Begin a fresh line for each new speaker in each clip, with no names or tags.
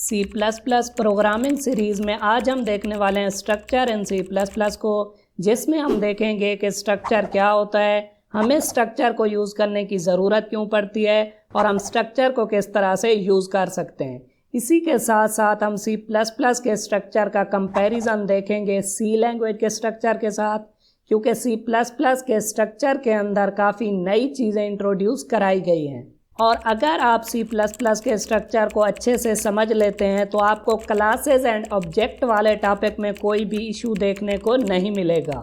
सी plus plus programming series में आज हम देखने वाले हैं structure in C plus plus को, जिसमें हम देखेंगे कि स्ट्रक्चर क्या होता है, हमें स्ट्रक्चर को यूज़ करने की ज़रूरत क्यों पड़ती है और हम स्ट्रक्चर को किस तरह से यूज़ कर सकते हैं। इसी के साथ साथ हम सी प्लस प्लस के स्ट्रक्चर का कंपैरिजन देखेंगे सी लैंग्वेज के स्ट्रक्चर के साथ, क्योंकि सी प्लस प्लस के स्ट्रक्चर के अंदर काफ़ी नई चीज़ें इंट्रोड्यूस कराई गई हैं। और अगर आप सी प्लस प्लस के स्ट्रक्चर को अच्छे से समझ लेते हैं तो आपको क्लासेस एंड ऑब्जेक्ट वाले टॉपिक में कोई भी इशू देखने को नहीं मिलेगा,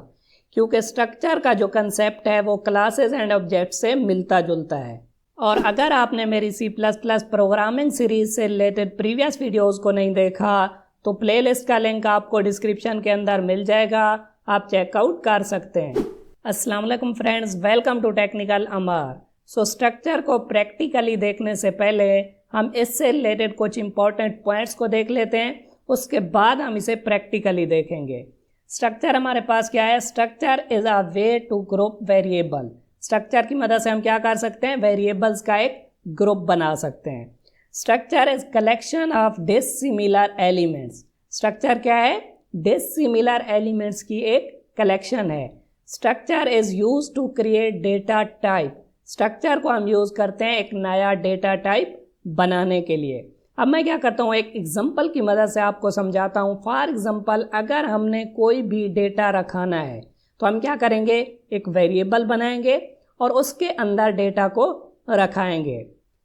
क्योंकि स्ट्रक्चर का जो कंसेप्ट है वो क्लासेस एंड ऑब्जेक्ट से मिलता जुलता है। और अगर आपने मेरी C plus plus programming series से रिलेटेड प्रीवियस वीडियोज़ को नहीं देखा तो प्लेलिस्ट का लिंक आपको डिस्क्रिप्शन के अंदर मिल जाएगा, आप चेकआउट कर सकते हैं। अस्सलाम वालेकुम friends, welcome to technical Amar. Structure को प्रैक्टिकली देखने से पहले हम इससे रिलेटेड कुछ इंपॉर्टेंट पॉइंट्स को देख लेते हैं, उसके बाद हम इसे प्रैक्टिकली देखेंगे। स्ट्रक्चर हमारे पास क्या है? Structure is a way to group variable. Structure की मदद से हम क्या कर सकते हैं? वेरिएबल्स का एक ग्रुप बना सकते हैं। Structure is collection of dissimilar elements. Structure क्या है? डिसिमिलर एलिमेंट्स की एक कलेक्शन है। Structure is use to create data type. Structure को हम यूज़ करते हैं एक नया डेटा टाइप बनाने के लिए। अब मैं क्या करता हूँ, एक एग्जांपल की मदद से आपको समझाता हूँ। फॉर एग्जांपल, अगर हमने कोई भी डेटा रखाना है तो हम क्या करेंगे? एक वेरिएबल बनाएंगे और उसके अंदर डेटा को रखाएंगे।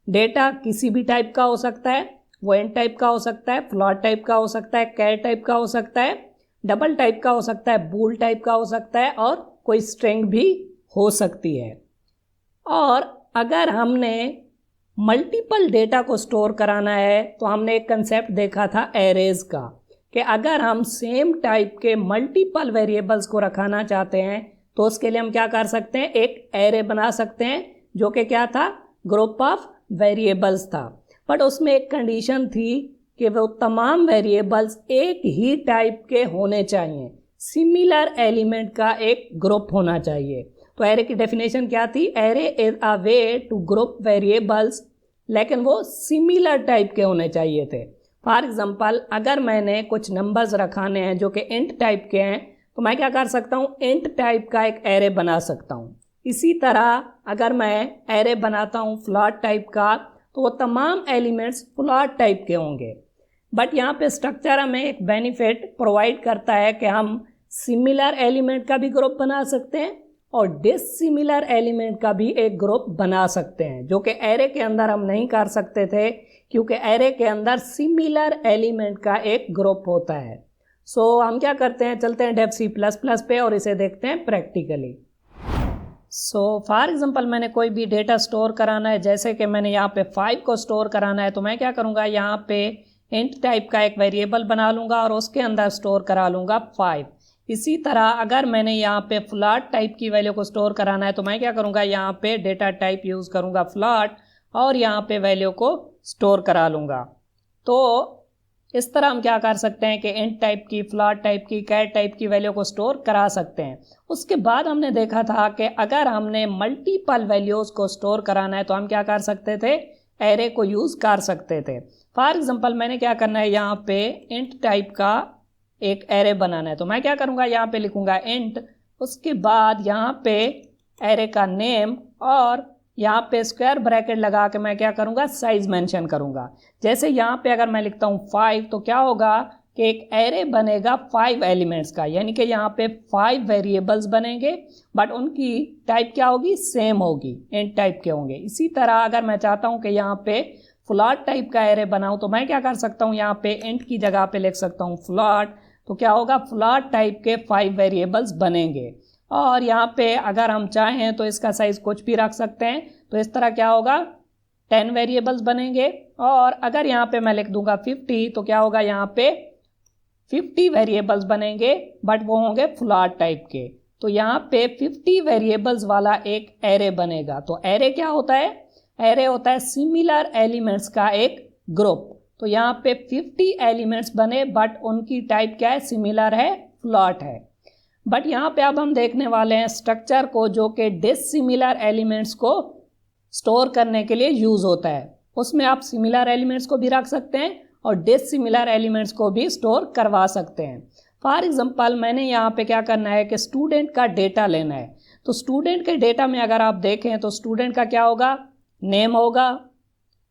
डेटा किसी भी टाइप का हो सकता है, वो इंट टाइप का हो सकता है, फ्लोट टाइप का हो सकता है, कैर टाइप का हो सकता है, डबल टाइप का हो सकता है, बूल टाइप का हो सकता है और कोई स्ट्रिंग भी हो सकती है। और अगर हमने मल्टीपल डेटा को स्टोर कराना है तो हमने एक कंसेप्ट देखा था एरेज का, कि अगर हम सेम टाइप के मल्टीपल वेरिएबल्स को रखाना चाहते हैं तो उसके लिए हम क्या कर सकते हैं? एक एरे बना सकते हैं, जो कि क्या था? ग्रुप ऑफ वेरिएबल्स था। बट उसमें एक कंडीशन थी कि वो तमाम वेरिएबल्स एक ही टाइप के होने चाहिए, सिमिलर एलिमेंट का एक ग्रुप होना चाहिए। तो एरे की डेफिनेशन क्या थी? Array is a way to group variables, लेकिन वो सिमिलर टाइप के होने चाहिए थे। फॉर एग्जांपल, अगर मैंने कुछ नंबर्स रखाने हैं जो कि इंट टाइप के हैं तो मैं क्या कर सकता हूँ? इंट टाइप का एक एरे बना सकता हूँ। इसी तरह अगर मैं एरे बनाता हूँ फ्लोट टाइप का तो वो तमाम एलिमेंट्स फ्लोट टाइप के होंगे। बट यहाँ पे स्ट्रक्चर हमें एक बेनिफिट प्रोवाइड करता है कि हम सिमिलर एलिमेंट का भी ग्रुप बना सकते हैं और डिसिमिलर एलिमेंट का भी एक ग्रुप बना सकते हैं, जो कि एरे के अंदर हम नहीं कर सकते थे, क्योंकि एरे के अंदर सिमिलर एलिमेंट का एक ग्रुप होता है। हम क्या करते हैं? चलते हैं डेव सी प्लस प्लस पे और इसे देखते हैं प्रैक्टिकली। फॉर एग्जांपल, मैंने कोई भी डेटा स्टोर कराना है, जैसे कि मैंने यहाँ पे 5 को स्टोर कराना है, तो मैं क्या करूँगा? यहाँ पे इंट टाइप का एक वेरिएबल बना लूँगा और उसके अंदर स्टोर करा लूँगा 5। इसी तरह अगर मैंने यहाँ पे फ्लोट टाइप की वैल्यू को स्टोर कराना है तो मैं क्या करूँगा? यहाँ पे डेटा टाइप यूज़ करूँगा फ्लोट और यहाँ पे वैल्यू को स्टोर करा लूँगा। तो इस तरह हम क्या कर सकते हैं कि इंट टाइप की, फ्लोट टाइप की, कैर टाइप की वैल्यू को स्टोर करा सकते हैं। उसके बाद हमने देखा था कि अगर हमने मल्टीपल वैल्यूज़ को स्टोर कराना है तो हम क्या कर सकते थे? एरे को यूज़ कर सकते थे। फॉर एग्जाम्पल, मैंने क्या करना है? यहाँ पे इंट टाइप का एक एरे बनाना है तो मैं क्या करूँगा? यहाँ पे लिखूँगा इंट, उसके बाद यहाँ पे एरे का नेम और यहाँ पे स्क्वायर ब्रैकेट लगा के मैं क्या करूँगा? साइज मेंशन करूँगा। जैसे यहाँ पे अगर मैं लिखता हूँ 5 तो क्या होगा कि एक एरे बनेगा 5 एलिमेंट्स का, यानी कि यहाँ पे 5 वेरिएबल्स बनेंगे, बट उनकी टाइप क्या होगी? सेम होगी, इंट टाइप के होंगे। इसी तरह अगर मैं चाहता हूँ कि यहाँ पे फ्लोट टाइप का एरे बनाऊँ तो मैं क्या कर सकता हूँ? यहाँ पे इंट की जगह पे लिख सकता हूँ फ्लोट, तो क्या होगा? फ्लोट टाइप के 5 वेरिएबल्स बनेंगे। और यहाँ पे अगर हम चाहें तो इसका साइज कुछ भी रख सकते हैं, तो इस तरह क्या होगा? 10 वेरिएबल्स बनेंगे। और अगर यहाँ पे मैं लिख दूंगा 50 तो क्या होगा? यहाँ पे 50 वेरिएबल्स बनेंगे, बट वो होंगे फ्लोट टाइप के। तो यहाँ पे 50 वेरिएबल्स वाला एक एरे बनेगा। तो एरे क्या होता है? एरे होता है सिमिलर एलिमेंट्स का एक ग्रुप। तो यहाँ पे 50 एलिमेंट्स बने, बट उनकी टाइप क्या है? सिमिलर है, फ्लोट है। बट यहाँ पे अब हम देखने वाले हैं स्ट्रक्चर को, जो कि डिसिमिलर एलिमेंट्स को स्टोर करने के लिए यूज़ होता है। उसमें आप सिमिलर एलिमेंट्स को भी रख सकते हैं और डिसिमिलर एलिमेंट्स को भी स्टोर करवा सकते हैं। फॉर एग्जांपल मैंने यहाँ पे क्या करना है कि स्टूडेंट का डेटा लेना है। तो स्टूडेंट के डेटा में अगर आप देखें तो स्टूडेंट का क्या होगा, नेम होगा,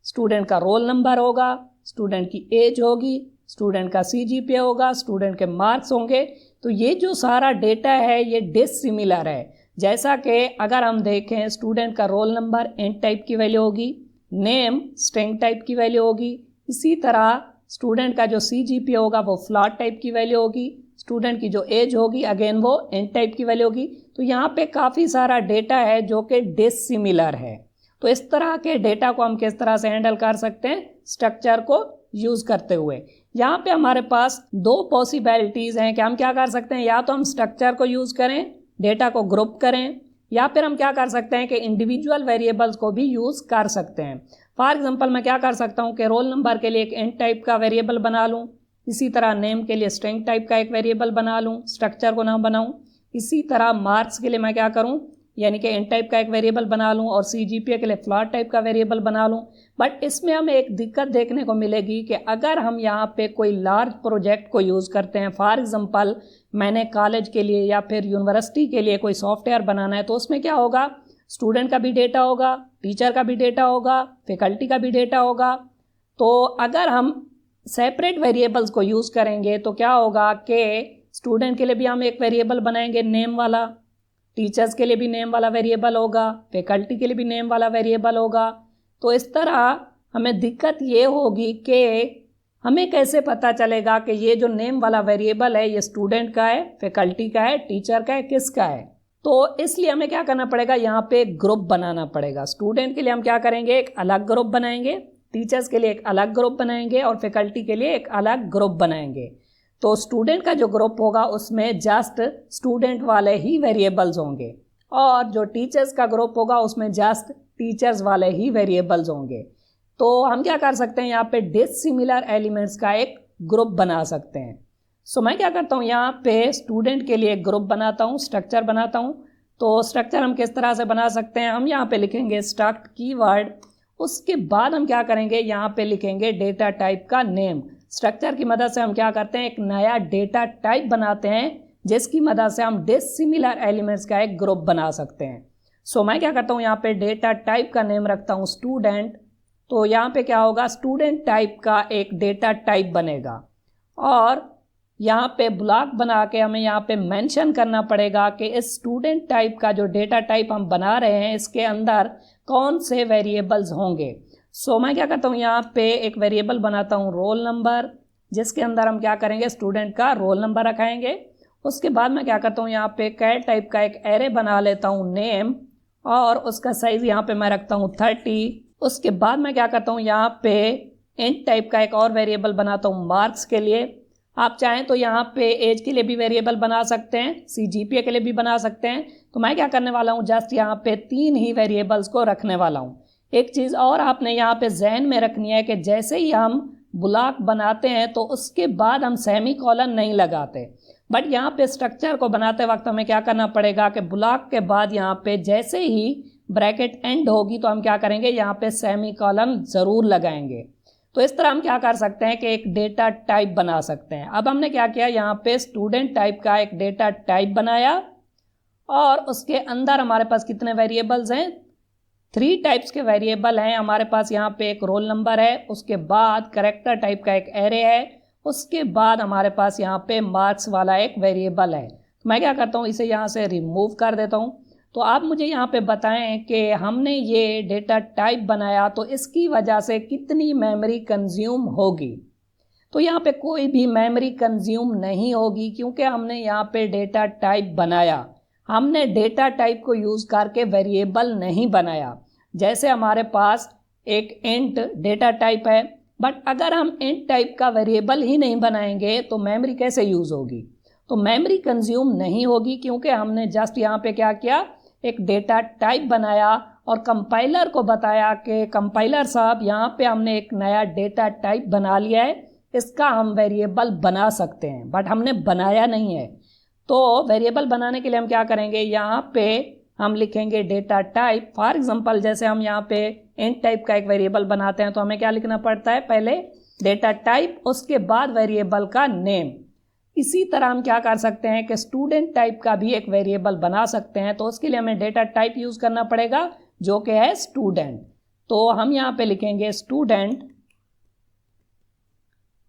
स्टूडेंट का रोल नंबर होगा, स्टूडेंट की एज होगी, स्टूडेंट का CGPA होगा, स्टूडेंट के मार्क्स होंगे। तो ये जो सारा डेटा है ये डिसिमिलर है। जैसा कि अगर हम देखें स्टूडेंट का रोल नंबर इंट टाइप की वैल्यू होगी, नेम स्ट्रिंग टाइप की वैल्यू होगी, इसी तरह स्टूडेंट का जो CGPA होगा वो फ्लॉट टाइप की वैल्यू होगी, स्टूडेंट की जो एज होगी अगेन वो इंट टाइप की वैल्यू होगी। तो यहाँ पे काफ़ी सारा डेटा है जो कि डिसिमिलर है। तो इस तरह के डेटा को हम किस तरह से हैंडल कर सकते हैं, स्ट्रक्चर को यूज़ करते हुए। यहाँ पे हमारे पास दो पॉसिबिलिटीज़ हैं कि हम क्या कर सकते हैं, या तो हम स्ट्रक्चर को यूज़ करें, डेटा को ग्रुप करें, या फिर हम क्या कर सकते हैं कि इंडिविजुअल वेरिएबल्स को भी यूज़ कर सकते हैं। फॉर एग्जांपल मैं क्या कर सकता हूँ कि रोल नंबर के लिए एक इंट टाइप का वेरिएबल बना लूँ, इसी तरह नेम के लिए स्ट्रिंग टाइप का एक वेरिएबल बना लूँ, स्ट्रक्चर को ना बनाऊँ। इसी तरह मार्क्स के लिए मैं क्या करूँ, यानी कि इंट टाइप का एक वेरिएबल बना लूँ और CGPA के लिए फ्लॉट टाइप का वेरिएबल बना लूँ। बट इसमें हमें एक दिक्कत देखने को मिलेगी कि अगर हम यहाँ पे कोई लार्ज प्रोजेक्ट को यूज़ करते हैं, फॉर एग्जांपल मैंने कॉलेज के लिए या फिर यूनिवर्सिटी के लिए कोई सॉफ्टवेयर बनाना है, तो उसमें क्या होगा, स्टूडेंट का भी डेटा होगा, टीचर का भी डेटा होगा, फैकल्टी का भी डेटा होगा। तो अगर हम सेपरेट वेरिएबल्स को यूज़ करेंगे तो क्या होगा कि स्टूडेंट के लिए भी हम एक वेरिएबल बनाएंगे नेम वाला, टीचर्स के लिए भी नेम वाला वेरिएबल होगा, फैकल्टी के लिए भी नेम वाला वेरिएबल होगा। तो इस तरह हमें दिक्कत ये होगी कि हमें कैसे पता चलेगा कि ये जो नेम वाला वेरिएबल है ये स्टूडेंट का है, फैकल्टी का है, टीचर का है, किसका है। तो इसलिए हमें क्या करना पड़ेगा, यहाँ पे एक ग्रुप बनाना पड़ेगा। स्टूडेंट के लिए हम क्या करेंगे, एक अलग ग्रुप बनाएंगे, टीचर्स के लिए एक अलग ग्रुप बनाएंगे और फैकल्टी के लिए एक अलग ग्रुप बनाएंगे। तो स्टूडेंट का जो ग्रुप होगा उसमें जस्ट स्टूडेंट वाले ही वेरिएबल्स होंगे और जो टीचर्स का ग्रुप होगा उसमें जस्ट टीचर्स वाले ही वेरिएबल्स होंगे। तो हम क्या कर सकते हैं, यहाँ पे डिसिमिलर एलिमेंट्स का एक ग्रुप बना सकते हैं। सो मैं क्या करता हूँ, यहाँ पे स्टूडेंट के लिए एक ग्रुप बनाता हूँ, स्ट्रक्चर बनाता हूँ। तो स्ट्रक्चर हम किस तरह से बना सकते हैं, हम यहाँ पे लिखेंगे स्ट्रक्ट कीवर्ड, उसके बाद हम क्या करेंगे, यहाँ पे लिखेंगे डेटा टाइप का नेम। स्ट्रक्चर की मदद से हम क्या करते हैं, एक नया डेटा टाइप बनाते हैं जिसकी मदद से हम डिसिमिलर एलिमेंट्स का एक ग्रुप बना सकते हैं। सो मैं क्या करता हूँ, यहाँ पे डेटा टाइप का नेम रखता हूँ स्टूडेंट। तो यहाँ पे क्या होगा, स्टूडेंट टाइप का एक डेटा टाइप बनेगा और यहाँ पे ब्लॉक बना के हमें यहाँ पे मेंशन करना पड़ेगा कि इस स्टूडेंट टाइप का जो डेटा टाइप हम बना रहे हैं इसके अंदर कौन से वेरिएबल्स होंगे। सो मैं क्या करता हूँ, यहाँ पे एक वेरिएबल बनाता हूँ रोल नंबर, जिसके अंदर हम क्या करेंगे, स्टूडेंट का रोल नंबर रखाएंगे। उसके बाद मैं क्या करता हूँ, यहाँ पे कैट टाइप का एक एरे बना लेता हूँ नेम और उसका साइज यहाँ पे मैं रखता हूँ 30। उसके बाद मैं क्या करता हूँ, यहाँ पे इंट टाइप का एक और वेरिएबल बनाता हूँ मार्क्स के लिए। आप चाहें तो यहाँ पे एज के लिए भी वेरिएबल बना सकते हैं, CGPA के लिए भी बना सकते हैं। तो मैं क्या करने वाला हूँ, जस्ट यहाँ पे 3 ही वेरिएबल्स को रखने वाला हूँ। एक चीज़ और आपने यहाँ पे ज़हन में रखनी है कि जैसे ही हम ब्लॉक बनाते हैं तो उसके बाद हम सेमीकोलन नहीं लगाते, बट यहाँ पे स्ट्रक्चर को बनाते वक्त हमें क्या करना पड़ेगा कि ब्लॉक के बाद यहाँ पे जैसे ही ब्रैकेट एंड होगी तो हम क्या करेंगे, यहाँ पे सेमीकोलन ज़रूर लगाएंगे। तो इस तरह हम क्या कर सकते हैं कि एक डेटा टाइप बना सकते हैं। अब हमने क्या किया, यहाँ पे स्टूडेंट टाइप का एक डेटा टाइप बनाया और उसके अंदर हमारे पास कितने वेरिएबल्स हैं, 3 टाइप्स के वेरिएबल हैं हमारे पास। यहाँ पे एक रोल नंबर है, उसके बाद कैरेक्टर टाइप का एक एरे है, उसके बाद हमारे पास यहाँ पे मार्क्स वाला एक वेरिएबल है। तो मैं क्या करता हूँ, इसे यहाँ से रिमूव कर देता हूँ। तो आप मुझे यहाँ पे बताएं कि हमने ये डेटा टाइप बनाया तो इसकी वजह से कितनी मेमोरी कंज्यूम होगी। तो यहाँ पे कोई भी मेमोरी कंज्यूम नहीं होगी क्योंकि हमने यहाँ पे डेटा टाइप बनाया। हमने डेटा टाइप को यूज़ करके वेरिएबल नहीं बनाया। जैसे हमारे पास एक इंट डेटा टाइप है, बट अगर हम इंट टाइप का वेरिएबल ही नहीं बनाएंगे तो मेमोरी कैसे यूज़ होगी। तो मेमोरी कंज्यूम नहीं होगी क्योंकि हमने जस्ट यहाँ पे क्या किया, एक डेटा टाइप बनाया और कंपाइलर को बताया कि कंपाइलर साहब यहाँ पे हमने एक नया डेटा टाइप बना लिया है, इसका हम वेरिएबल बना सकते हैं, बट हमने बनाया नहीं है। तो वेरिएबल बनाने के लिए हम क्या करेंगे, यहाँ पे हम लिखेंगे डेटा टाइप। फॉर एग्जांपल जैसे हम यहाँ पे इंट टाइप का एक वेरिएबल बनाते हैं तो हमें क्या लिखना पड़ता है, पहले डेटा टाइप, उसके बाद वेरिएबल का नेम। इसी तरह हम क्या कर सकते हैं कि स्टूडेंट टाइप का भी एक वेरिएबल बना सकते हैं। तो उसके लिए हमें डेटा टाइप यूज़ करना पड़ेगा जो कि है स्टूडेंट। तो हम यहाँ पे लिखेंगे स्टूडेंट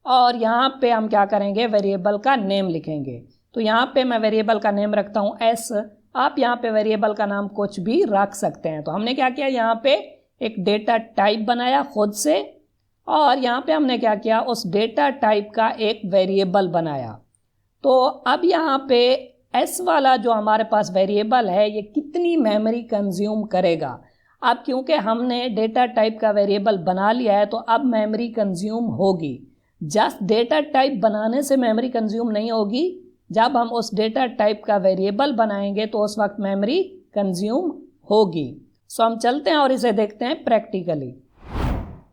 और यहाँ पे हम क्या करेंगे, वेरिएबल का नेम लिखेंगे। तो यहाँ पे मैं वेरिएबल का नेम रखता हूँ एस। आप यहाँ पे वेरिएबल का नाम कुछ भी रख सकते हैं। तो हमने क्या किया, यहाँ पे एक डेटा टाइप बनाया खुद से और यहाँ पे हमने क्या किया, उस डेटा टाइप का एक वेरिएबल बनाया। तो अब यहाँ पे एस वाला जो हमारे पास वेरिएबल है ये कितनी मेमोरी कंज्यूम करेगा। अब क्योंकि हमने डेटा टाइप का वेरिएबल बना लिया है तो अब मेमोरी कंज्यूम होगी। जस्ट डेटा टाइप बनाने से मेमोरी कंज्यूम नहीं होगी, जब हम उस डेटा टाइप का वेरिएबल बनाएंगे तो उस वक्त मेमोरी कंज्यूम होगी। सो हम चलते हैं और इसे देखते हैं प्रैक्टिकली।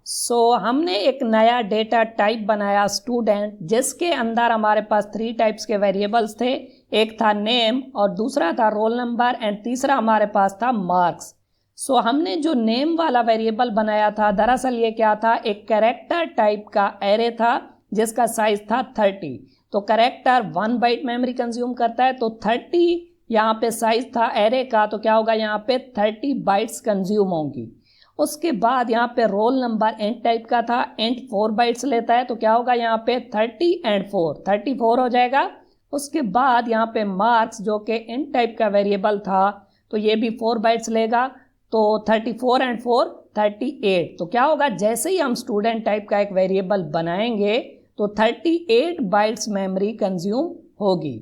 सो हमने एक नया डेटा टाइप बनाया स्टूडेंट, जिसके अंदर हमारे पास 3 टाइप्स के वेरिएबल्स थे। एक था नेम और दूसरा था रोल नंबर एंड तीसरा हमारे पास था मार्क्स। सो हमने जो नेम वाला वेरिएबल बनाया था, दरअसल ये क्या था, एक कैरेक्टर टाइप का एरे था जिसका साइज था 30। तो कैरेक्टर 1 बाइट मेमोरी कंज्यूम करता है, तो 30 यहाँ पे साइज था एरे का, तो क्या होगा, यहाँ पे 30 बाइट्स कंज्यूम होंगी। उसके बाद यहाँ पे रोल नंबर इंट टाइप का था, इंट 4 बाइट्स लेता है, तो क्या होगा, यहाँ पे 30 एंड 4 34 हो जाएगा। उसके बाद यहाँ पे मार्क्स जो कि इंट टाइप का वेरिएबल था, तो ये भी 4 बाइट्स लेगा, तो 34 एंड 4 38। तो क्या होगा, जैसे ही हम स्टूडेंट टाइप का एक वेरिएबल बनाएंगे तो 38 बाइट्स मेमोरी कंज्यूम होगी।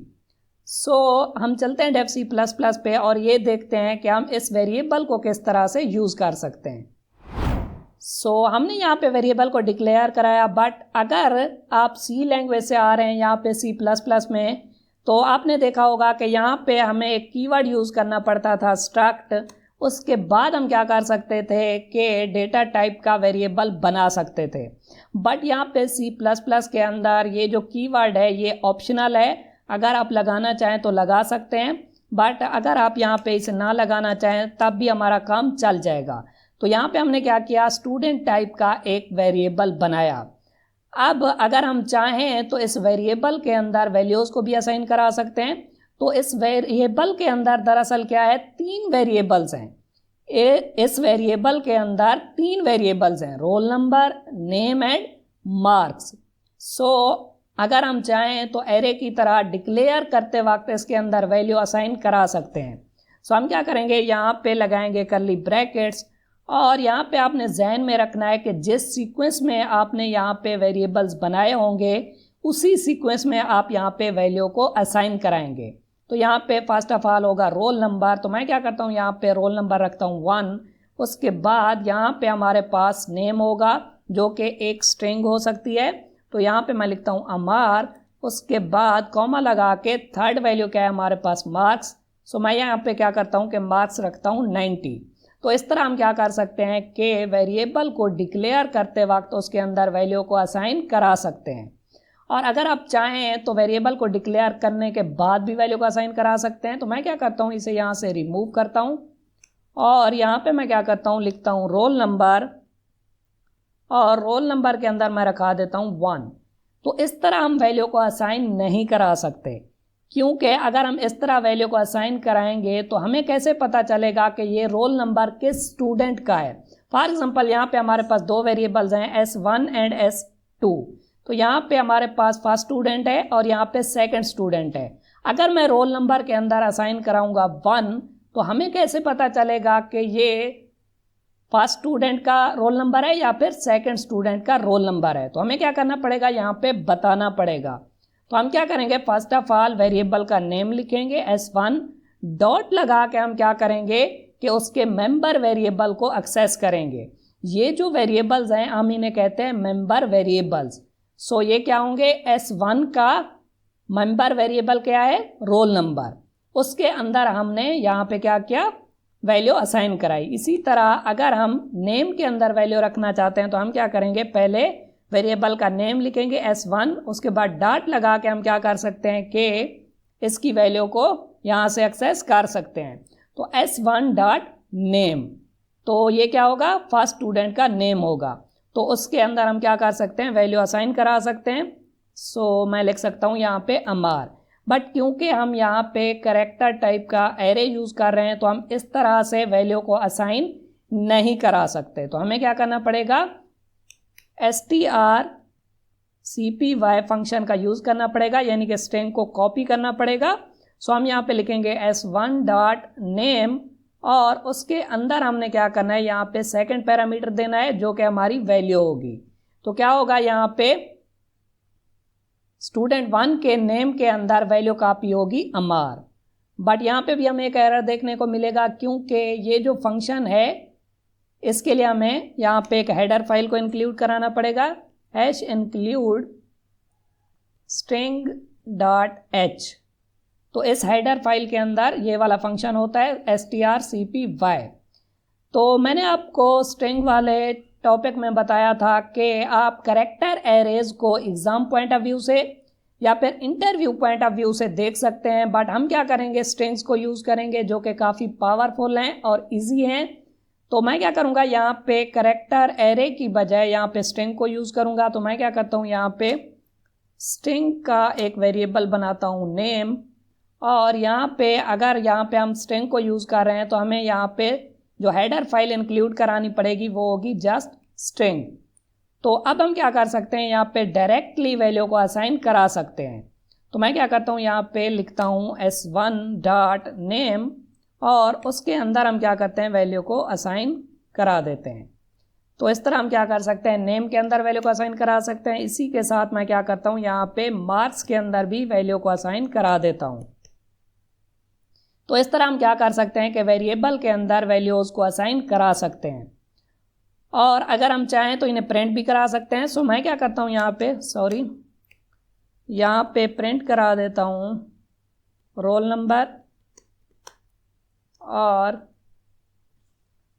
सो हम चलते हैं डेफ C++ पे और ये देखते हैं कि हम इस वेरिएबल को किस तरह से यूज़ कर सकते हैं। सो हमने यहाँ पे वेरिएबल को डिक्लेयर कराया, बट अगर आप C लैंग्वेज से आ रहे हैं यहाँ पे C++ में, तो आपने देखा होगा कि यहाँ पे हमें एक कीवर्ड यूज़ करना पड़ता था स्ट्रक्ट। उसके बाद हम क्या कर सकते थे कि डेटा टाइप का वेरिएबल बना सकते थे। बट यहाँ पे C++ के अंदर ये जो कीवर्ड है ये ऑप्शनल है, अगर आप लगाना चाहें तो लगा सकते हैं, बट अगर आप यहाँ पे इसे ना लगाना चाहें तब भी हमारा काम चल जाएगा। तो यहाँ पे हमने क्या किया, स्टूडेंट टाइप का एक वेरिएबल बनाया। अब अगर हम चाहें तो इस वेरिएबल के अंदर वैल्यूज़ को भी असाइन करा सकते हैं। तो इस वेरिएबल के अंदर दरअसल क्या है, 3 वेरिएबल्स हैं। इस वेरिएबल के अंदर 3 वेरिएबल्स हैं, roll number, name and marks. So अगर हम चाहें तो एरे की तरह डिक्लेयर करते वक्त इसके अंदर वैल्यू असाइन करा सकते हैं। सो हम क्या करेंगे, यहाँ पे लगाएंगे कर्ली ब्रैकेट्स और यहाँ पे आपने ज़हन में रखना है कि जिस सीक्वेंस में आपने यहाँ पे वेरिएबल्स बनाए होंगे उसी सीक्वेंस में आप यहाँ पे वैल्यू को असाइन कराएंगे। तो यहाँ पे फर्स्ट ऑफ ऑल होगा रोल नंबर, तो मैं क्या करता हूँ, यहाँ पे रोल नंबर रखता हूँ 1। उसके बाद यहाँ पे हमारे पास नेम होगा जो कि एक स्ट्रिंग हो सकती है, तो यहाँ पे मैं लिखता हूँ अमर। उसके बाद कॉमा लगा के थर्ड वैल्यू क्या है हमारे पास, मार्क्स। सो मैं यहाँ पे क्या करता हूँ कि मार्क्स रखता हूँ 90। तो इस तरह हम क्या कर सकते हैं कि वेरिएबल को डिक्लेयर करते वक्त उसके अंदर वैल्यू को असाइन करा सकते हैं। और अगर आप चाहें तो वेरिएबल को डिक्लेयर करने के बाद भी वैल्यू को असाइन करा सकते हैं। तो मैं क्या करता हूँ, इसे यहाँ से रिमूव करता हूँ और यहाँ पे मैं क्या करता हूँ, लिखता हूँ रोल नंबर और रोल नंबर के अंदर मैं रखा देता हूँ 1। तो इस तरह हम वैल्यू को असाइन नहीं करा सकते, क्योंकि अगर हम इस तरह वैल्यू को असाइन कराएंगे तो हमें कैसे पता चलेगा कि ये रोल नंबर किस स्टूडेंट का है। फॉर एग्जांपल यहाँ पे हमारे पास 2 वेरिएबल्स हैं S1 एंड S2। तो यहाँ पे हमारे पास फर्स्ट स्टूडेंट है और यहाँ पे सेकंड स्टूडेंट है। अगर मैं रोल नंबर के अंदर असाइन कराऊंगा 1 तो हमें कैसे पता चलेगा कि ये फर्स्ट स्टूडेंट का रोल नंबर है या फिर सेकंड स्टूडेंट का रोल नंबर है। तो हमें क्या करना पड़ेगा, यहाँ पे बताना पड़ेगा। तो हम क्या करेंगे, फर्स्ट ऑफ ऑल वेरिएबल का नेम लिखेंगे S1, डॉट लगा के हम क्या करेंगे कि उसके मेंबर वेरिएबल को एक्सेस करेंगे। ये जो वेरिएबल्स हैं हम इन्हें कहते हैं मेंबर वेरिएबल्स। सो ये क्या होंगे, S1 का मेंबर वेरिएबल क्या है, रोल नंबर। उसके अंदर हमने यहाँ पे क्या किया, वैल्यू असाइन कराई। इसी तरह अगर हम नेम के अंदर वैल्यू रखना चाहते हैं तो हम क्या करेंगे, पहले वेरिएबल का नेम लिखेंगे S1, उसके बाद डॉट लगा के हम क्या कर सकते हैं कि इसकी वैल्यू को यहाँ से एक्सेस कर सकते हैं। तो S1 डॉट नेम, तो ये क्या होगा, फर्स्ट स्टूडेंट का नेम होगा। तो उसके अंदर हम क्या कर सकते हैं, वैल्यू असाइन करा सकते हैं। सो मैं लिख सकता हूँ यहाँ पे अमार। बट क्योंकि हम यहाँ पे कैरेक्टर टाइप का एरे यूज़ कर रहे हैं तो हम इस तरह से वैल्यू को असाइन नहीं करा सकते। तो हमें क्या करना पड़ेगा, strcpy फंक्शन का यूज़ करना पड़ेगा, यानी कि स्ट्रिंग को कॉपी करना पड़ेगा। सो हम यहाँ पे लिखेंगे s1 डॉट नेम और उसके अंदर हमने क्या करना है, यहाँ पे सेकंड पैरामीटर देना है जो कि हमारी वैल्यू होगी। तो क्या होगा, यहाँ पे स्टूडेंट 1 के नेम के अंदर वैल्यू कॉपी होगी अमार। बट यहाँ पे भी हमें एक एरर देखने को मिलेगा, क्योंकि ये जो फंक्शन है इसके लिए हमें यहाँ पे एक हेडर फाइल को इंक्लूड कराना पड़ेगा, #include string.h। तो इस हेडर फाइल के अंदर ये वाला फंक्शन होता है strcpy। तो मैंने आपको स्ट्रिंग वाले टॉपिक में बताया था कि आप कैरेक्टर एरेज को एग्जाम पॉइंट ऑफ व्यू से या फिर इंटरव्यू पॉइंट ऑफ व्यू से देख सकते हैं। बट हम क्या करेंगे, स्ट्रिंग्स को यूज़ करेंगे जो कि काफ़ी पावरफुल हैं और इजी हैं। तो मैं क्या करूँगा, यहाँ पे कैरेक्टर एरे की बजाय यहाँ पे स्ट्रिंग को यूज़ करूँगा। तो मैं क्या करता हूँ, यहाँ पे स्ट्रिंग का एक वेरिएबल बनाता हूँ नेम, और यहाँ पे अगर यहाँ पे हम स्ट्रिंग को यूज़ कर रहे हैं तो हमें यहाँ पे जो हेडर फाइल इंक्लूड करानी पड़ेगी वो होगी जस्ट स्ट्रिंग। तो अब हम क्या कर सकते हैं, यहाँ पे डायरेक्टली वैल्यू को असाइन करा सकते हैं। तो मैं क्या करता हूँ, यहाँ पे लिखता हूँ s1 डॉट नेम और उसके अंदर हम क्या करते हैं, वैल्यू को असाइन करा देते हैं। तो इस तरह हम क्या कर सकते हैं, नेम के अंदर वैल्यू को असाइन करा सकते हैं। इसी के साथ मैं क्या करता हूँ, यहाँ पे मार्क्स के अंदर भी वैल्यू को असाइन करा देता हूँ। तो इस तरह हम क्या कर सकते हैं कि वेरिएबल के अंदर वैल्यूज़ को असाइन करा सकते हैं, और अगर हम चाहें तो इन्हें प्रिंट भी करा सकते हैं। सो मैं क्या करता हूँ, यहाँ पे यहाँ पे प्रिंट करा देता हूँ रोल नंबर, और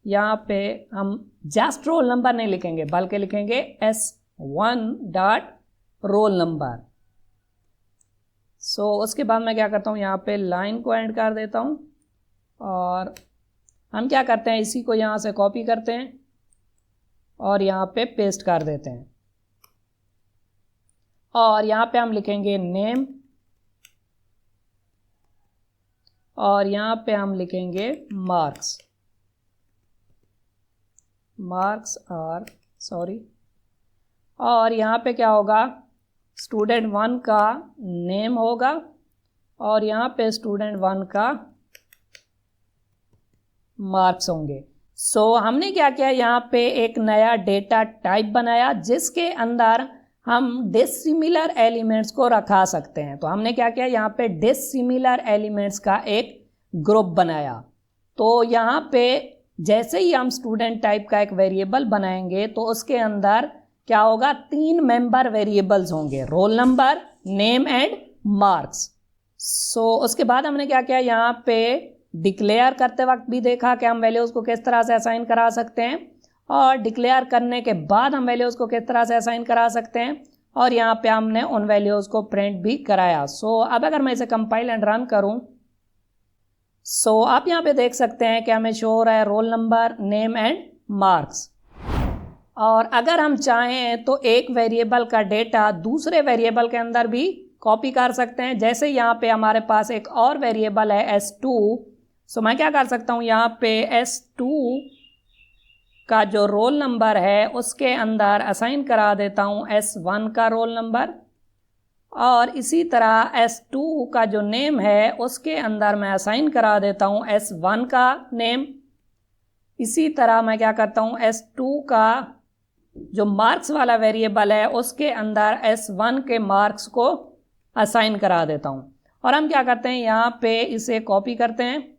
यहाँ पे हम जस्ट रोल नंबर नहीं लिखेंगे बल्कि लिखेंगे s1 डॉट रोल नंबर। सो उसके बाद मैं क्या करता हूँ, यहाँ पे लाइन को एंड कर देता हूँ, और हम क्या करते हैं, इसी को यहाँ से कॉपी करते हैं और यहाँ पे पेस्ट कर देते हैं, और यहाँ पे हम लिखेंगे नेम, और यहाँ पे हम लिखेंगे मार्क्स और यहाँ पे क्या होगा, स्टूडेंट 1 का नेम होगा और यहाँ पे स्टूडेंट 1 का मार्क्स होंगे। सो हमने क्या किया, यहाँ पे एक नया डेटा टाइप बनाया जिसके अंदर हम डिसिमिलर एलिमेंट्स को रखा सकते हैं। तो हमने क्या किया, यहाँ पे डिसिमिलर एलिमेंट्स का एक ग्रुप बनाया। तो यहाँ पे जैसे ही हम स्टूडेंट टाइप का एक वेरिएबल बनाएंगे तो उसके अंदर क्या होगा, 3 मेंबर वेरिएबल्स होंगे, roll number, name and marks. So उसके बाद हमने क्या किया, यहाँ पे डिक्लेयर करते वक्त भी देखा कि हम वैल्यूज़ को किस तरह से असाइन करा सकते हैं, और डिक्लेयर करने के बाद हम वैल्यूज़ को किस तरह से असाइन करा सकते हैं, और यहाँ पे हमने उन वैल्यूज़ को प्रिंट भी कराया। सो अब अगर मैं इसे कंपाइल एंड रन करूँ, सो आप यहाँ पे देख सकते हैं कि हमें शो हो रहा है roll number, name and marks. और अगर हम चाहें तो एक वेरिएबल का डेटा दूसरे वेरिएबल के अंदर भी कॉपी कर सकते हैं। जैसे यहाँ पे हमारे पास एक और वेरिएबल है s2, सो मैं क्या कर सकता हूँ, यहाँ पे s2 का जो रोल नंबर है उसके अंदर असाइन करा देता हूँ s1 का रोल नंबर, और इसी तरह s2 का जो नेम है उसके अंदर मैं असाइन करा देता हूँ s1 का नेम। इसी तरह मैं क्या करता हूँ, s2 का जो मार्क्स वाला वेरिएबल है उसके अंदर s1 के मार्क्स को असाइन करा देता हूँ। और हम क्या करते हैं, यहाँ पे इसे कॉपी करते हैं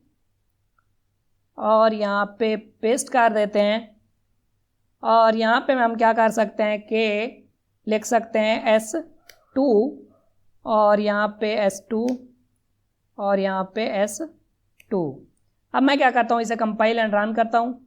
और यहाँ पे पेस्ट कर देते हैं, और यहाँ पे हम क्या कर सकते हैं कि लिख सकते हैं s2 और यहाँ पे s2 और यहाँ पे s2। अब मैं क्या करता हूँ, इसे कंपाइल एंड रन करता हूँ।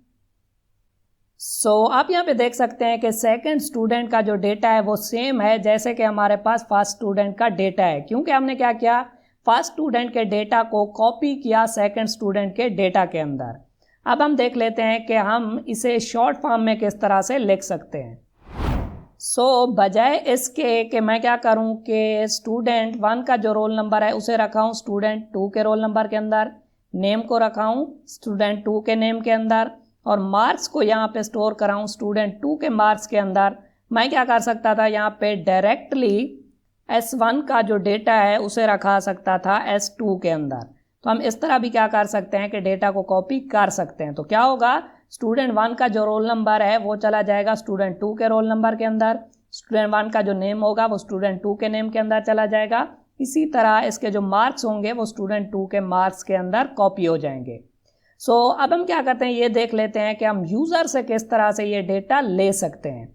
सो आप यहाँ पे देख सकते हैं कि सेकंड स्टूडेंट का जो डेटा है वो सेम है जैसे कि हमारे पास फर्स्ट स्टूडेंट का डेटा है, क्योंकि हमने क्या किया, फर्स्ट स्टूडेंट के डेटा को कॉपी किया सेकंड स्टूडेंट के डेटा के अंदर। अब हम देख लेते हैं कि हम इसे शॉर्ट फॉर्म में किस तरह से लिख सकते हैं। बजाय इसके कि मैं क्या करूं कि स्टूडेंट 1 का जो रोल नंबर है उसे रखाऊं स्टूडेंट 2 के रोल नंबर के अंदर, नेम को रखाऊं स्टूडेंट 2 के नेम के अंदर, और मार्क्स को यहाँ पे स्टोर कराऊं स्टूडेंट 2 के मार्क्स के अंदर, मैं क्या कर सकता था यहाँ पे डायरेक्टली S1 का जो डेटा है उसे रखा सकता था S2 के अंदर। तो हम इस तरह भी क्या कर सकते हैं कि डेटा को कॉपी कर सकते हैं। तो क्या होगा, स्टूडेंट 1 का जो रोल नंबर है वो चला जाएगा स्टूडेंट 2 के रोल नंबर के अंदर, स्टूडेंट 1 का जो नेम होगा वो स्टूडेंट 2 के नेम के अंदर चला जाएगा। इसी तरह इसके जो मार्क्स होंगे वो स्टूडेंट 2 के मार्क्स के अंदर कॉपी हो जाएंगे। अब हम क्या करते हैं, ये देख लेते हैं कि हम यूज़र से किस तरह से ये डेटा ले सकते हैं।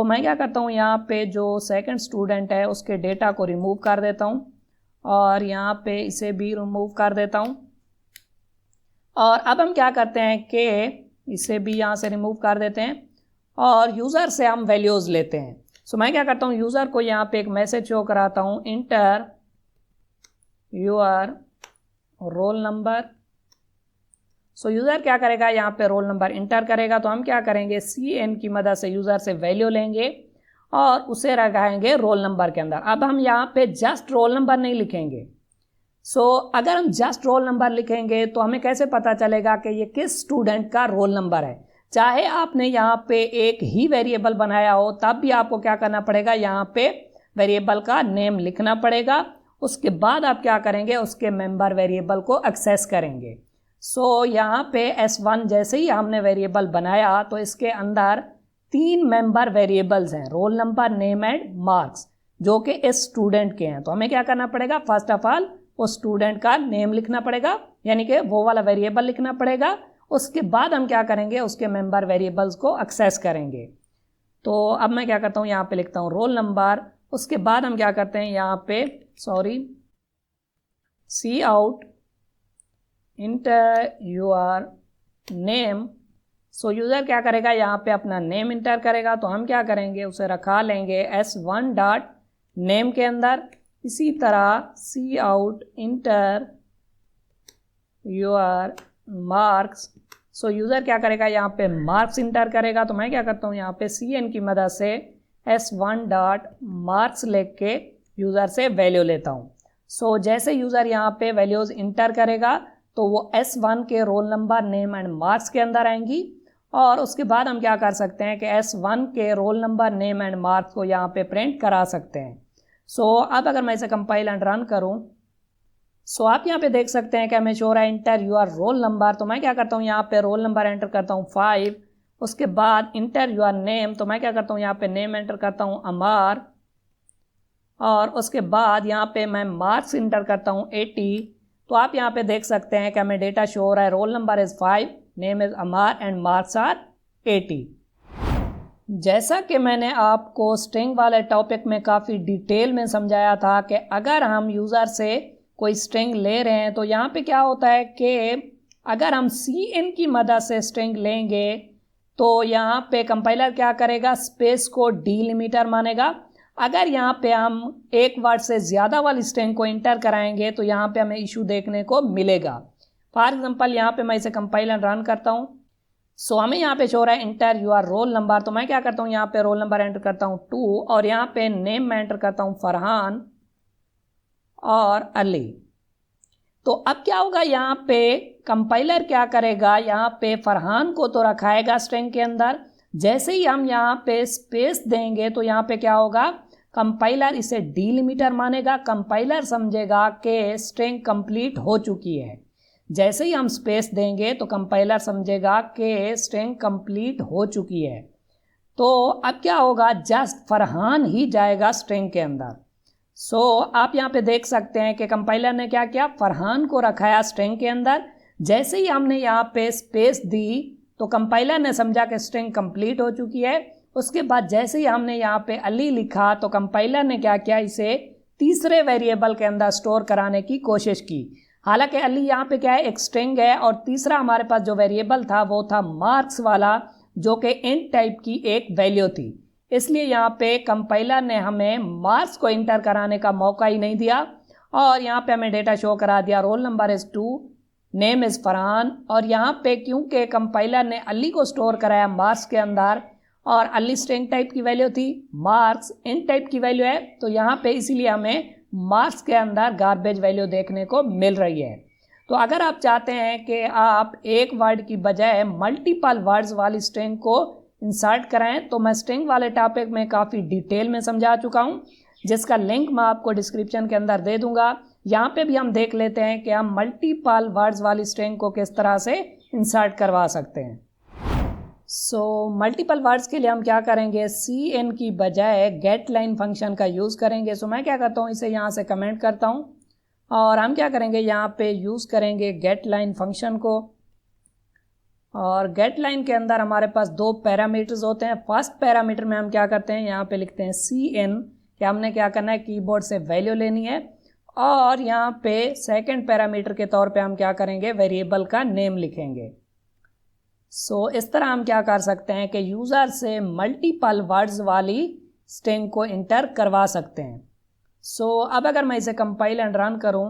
मैं क्या करता हूँ, यहाँ पे जो सेकंड स्टूडेंट है उसके डेटा को रिमूव कर देता हूँ और यहाँ पे इसे भी रिमूव कर देता हूँ। और अब हम क्या करते हैं कि इसे भी यहाँ से रिमूव कर देते हैं और यूज़र से हम वैल्यूज़ लेते हैं। मैं क्या करता हूँ, यूज़र को यहाँ पे एक मैसेज शो कराता हूँ, inter your roll number. User क्या करेगा, यहाँ पे रोल नंबर इंटर करेगा। तो हम क्या करेंगे, CN की मदद से यूज़र से वैल्यू लेंगे और उसे लगाएंगे रोल नंबर के अंदर। अब हम यहाँ पे जस्ट रोल नंबर नहीं लिखेंगे। अगर हम जस्ट रोल नंबर लिखेंगे तो हमें कैसे पता चलेगा कि ये किस स्टूडेंट का रोल नंबर है। चाहे आपने यहाँ पे एक ही वेरिएबल बनाया हो तब भी आपको क्या करना पड़ेगा, यहाँ पे वेरिएबल का नेम लिखना पड़ेगा। उसके बाद आप क्या करेंगे, उसके मेंबर वेरिएबल को एक्सेस करेंगे। यहाँ पे S1 जैसे ही हमने वेरिएबल बनाया तो इसके अंदर 3 मेंबर वेरिएबल्स हैं, roll number, name and marks, जो कि इस स्टूडेंट के हैं। तो हमें क्या करना पड़ेगा, फर्स्ट ऑफ ऑल उस स्टूडेंट का नेम लिखना पड़ेगा, यानी कि वो वाला वेरिएबल लिखना पड़ेगा। उसके बाद हम क्या करेंगे, उसके मेंबर वेरिएबल्स को एक्सेस करेंगे। तो अब मैं क्या करता हूँ, यहाँ पे लिखता हूँ रोल नंबर। उसके बाद हम क्या करते हैं, यहाँ पे cout enter your name. User क्या करेगा, यहाँ पे अपना नेम इंटर करेगा। तो हम क्या करेंगे, उसे रखा लेंगे S1 डॉट नेम के अंदर। इसी तरह cout enter your marks. User क्या करेगा, यहाँ पे मार्क्स इंटर करेगा। तो मैं क्या करता हूँ, यहाँ पे CN की मदद से S1 डॉट मार्क्स लेके के यूज़र से वैल्यू लेता हूँ। जैसे यूज़र यहाँ पे वैल्यूज़ इंटर करेगा तो वो S1 के role number, name and marks के अंदर आएंगी। और उसके बाद हम क्या कर सकते हैं कि S1 के role number, name and marks को यहाँ पे प्रिंट करा सकते हैं। अब अगर मैं इसे कंपाइल एंड रन करूँ, आप यहाँ पे देख सकते हैं कि हमें शो रहा है इंटर योर रोल नंबर। तो मैं क्या करता हूँ, यहाँ पे रोल नंबर एंटर करता हूँ 5। उसके बाद इंटर योर नेम, तो मैं क्या करता हूँ, यहाँ पे नेम एंटर करता हूँ अमार। और उसके बाद यहाँ पे मैं मार्क्स इंटर करता हूँ 80। तो आप यहाँ पे देख सकते हैं कि हमें डेटा शो हो रहा है, roll number is 5, name is Amar and marks are 80। जैसा कि मैंने आपको स्ट्रिंग वाले टॉपिक में काफ़ी डिटेल में समझाया था कि अगर हम यूज़र से कोई स्ट्रिंग ले रहे हैं तो यहाँ पे क्या होता है कि अगर हम CN की मदद से स्ट्रिंग लेंगे तो यहाँ पे कंपाइलर क्या करेगा, स्पेस को डिलिमीटर मानेगा। अगर यहाँ पे हम एक वर्ड से ज़्यादा वाली स्ट्रिंग को इंटर कराएंगे तो यहाँ पे हमें इशू देखने को मिलेगा। फॉर एग्जांपल यहाँ पे मैं इसे कंपाइल एंड रन करता हूँ। हमें यहाँ पे शो रहा है इंटर योर रोल नंबर। तो मैं क्या करता हूँ, यहाँ पे रोल नंबर एंटर करता हूँ 2 और यहाँ पे नेम में एंटर करता हूँ फरहान और अली। तो अब क्या होगा, यहाँ पे कंपाइलर क्या करेगा, यहाँ पे फरहान को तो रखाएगा स्ट्रिंग के अंदर। जैसे ही हम यहाँ पे स्पेस देंगे तो यहाँ पे क्या होगा, कंपाइलर इसे डिलिमीटर मानेगा। कंपाइलर समझेगा कि स्ट्रिंग कंप्लीट हो चुकी है। जैसे ही हम स्पेस देंगे तो कंपाइलर समझेगा कि स्ट्रिंग कंप्लीट हो चुकी है। तो अब क्या होगा, जस्ट फरहान ही जाएगा स्ट्रिंग के अंदर। आप यहाँ पे देख सकते हैं कि कंपाइलर ने क्या किया, फरहान को रखाया स्ट्रिंग के अंदर। जैसे ही हमने यहाँ पे स्पेस दी तो कंपाइलर ने समझा कि स्ट्रिंग कंप्लीट हो चुकी है। उसके बाद जैसे ही हमने यहाँ पे अली लिखा तो कंपाइलर ने क्या किया, इसे तीसरे वेरिएबल के अंदर स्टोर कराने की कोशिश की। हालांकि अली यहाँ पे क्या है, एक स्ट्रिंग है और तीसरा हमारे पास जो वेरिएबल था वो था मार्क्स वाला, जो कि इंट टाइप की एक वैल्यू थी। इसलिए यहाँ पे कंपाइलर ने हमें मार्क्स को इंटर कराने का मौका ही नहीं दिया और यहाँ पे हमें डेटा शो करा दिया, role number is 2, name is Farhan. और यहाँ पे क्योंकि कंपाइलर ने अली को स्टोर कराया मार्क्स के अंदर और अर्ली स्ट्रिंग टाइप की वैल्यू थी, मार्क्स इंट टाइप की वैल्यू है, तो यहाँ पे इसीलिए हमें मार्क्स के अंदर गार्बेज वैल्यू देखने को मिल रही है। तो अगर आप चाहते हैं कि आप एक वर्ड की बजाय मल्टीपल वर्ड्स वाली स्ट्रिंग को इंसर्ट कराएं, तो मैं स्ट्रिंग वाले टॉपिक में काफ़ी डिटेल में समझा चुका हूं, जिसका लिंक मैं आपको डिस्क्रिप्शन के अंदर दे दूंगा। यहाँ पे भी हम देख लेते हैं कि हम मल्टीपल वर्ड्स वाली स्ट्रिंग को किस तरह से इंसर्ट करवा सकते हैं। मल्टीपल वर्ड्स के लिए हम क्या करेंगे, सी एन की बजाय गेट लाइन फंक्शन का यूज़ करेंगे। मैं क्या करता हूँ, इसे यहाँ से कमेंट करता हूँ और हम क्या करेंगे, यहाँ पे यूज़ करेंगे गेट लाइन फंक्शन को। और गेट लाइन के अंदर हमारे पास दो पैरामीटर्स होते हैं। फर्स्ट पैरामीटर में हम क्या करते हैं, यहाँ पे लिखते हैं सी एन, कि हमने क्या करना है, कीबोर्ड से वैल्यू लेनी है। और यहाँ पे सेकंड पैरामीटर के तौर पे हम क्या करेंगे, वेरिएबल का नेम लिखेंगे। इस तरह हम क्या कर सकते हैं कि यूज़र से मल्टीपल वर्ड्स वाली स्ट्रिंग को इंटर करवा सकते हैं। अब अगर मैं इसे कंपाइल एंड रन करूं,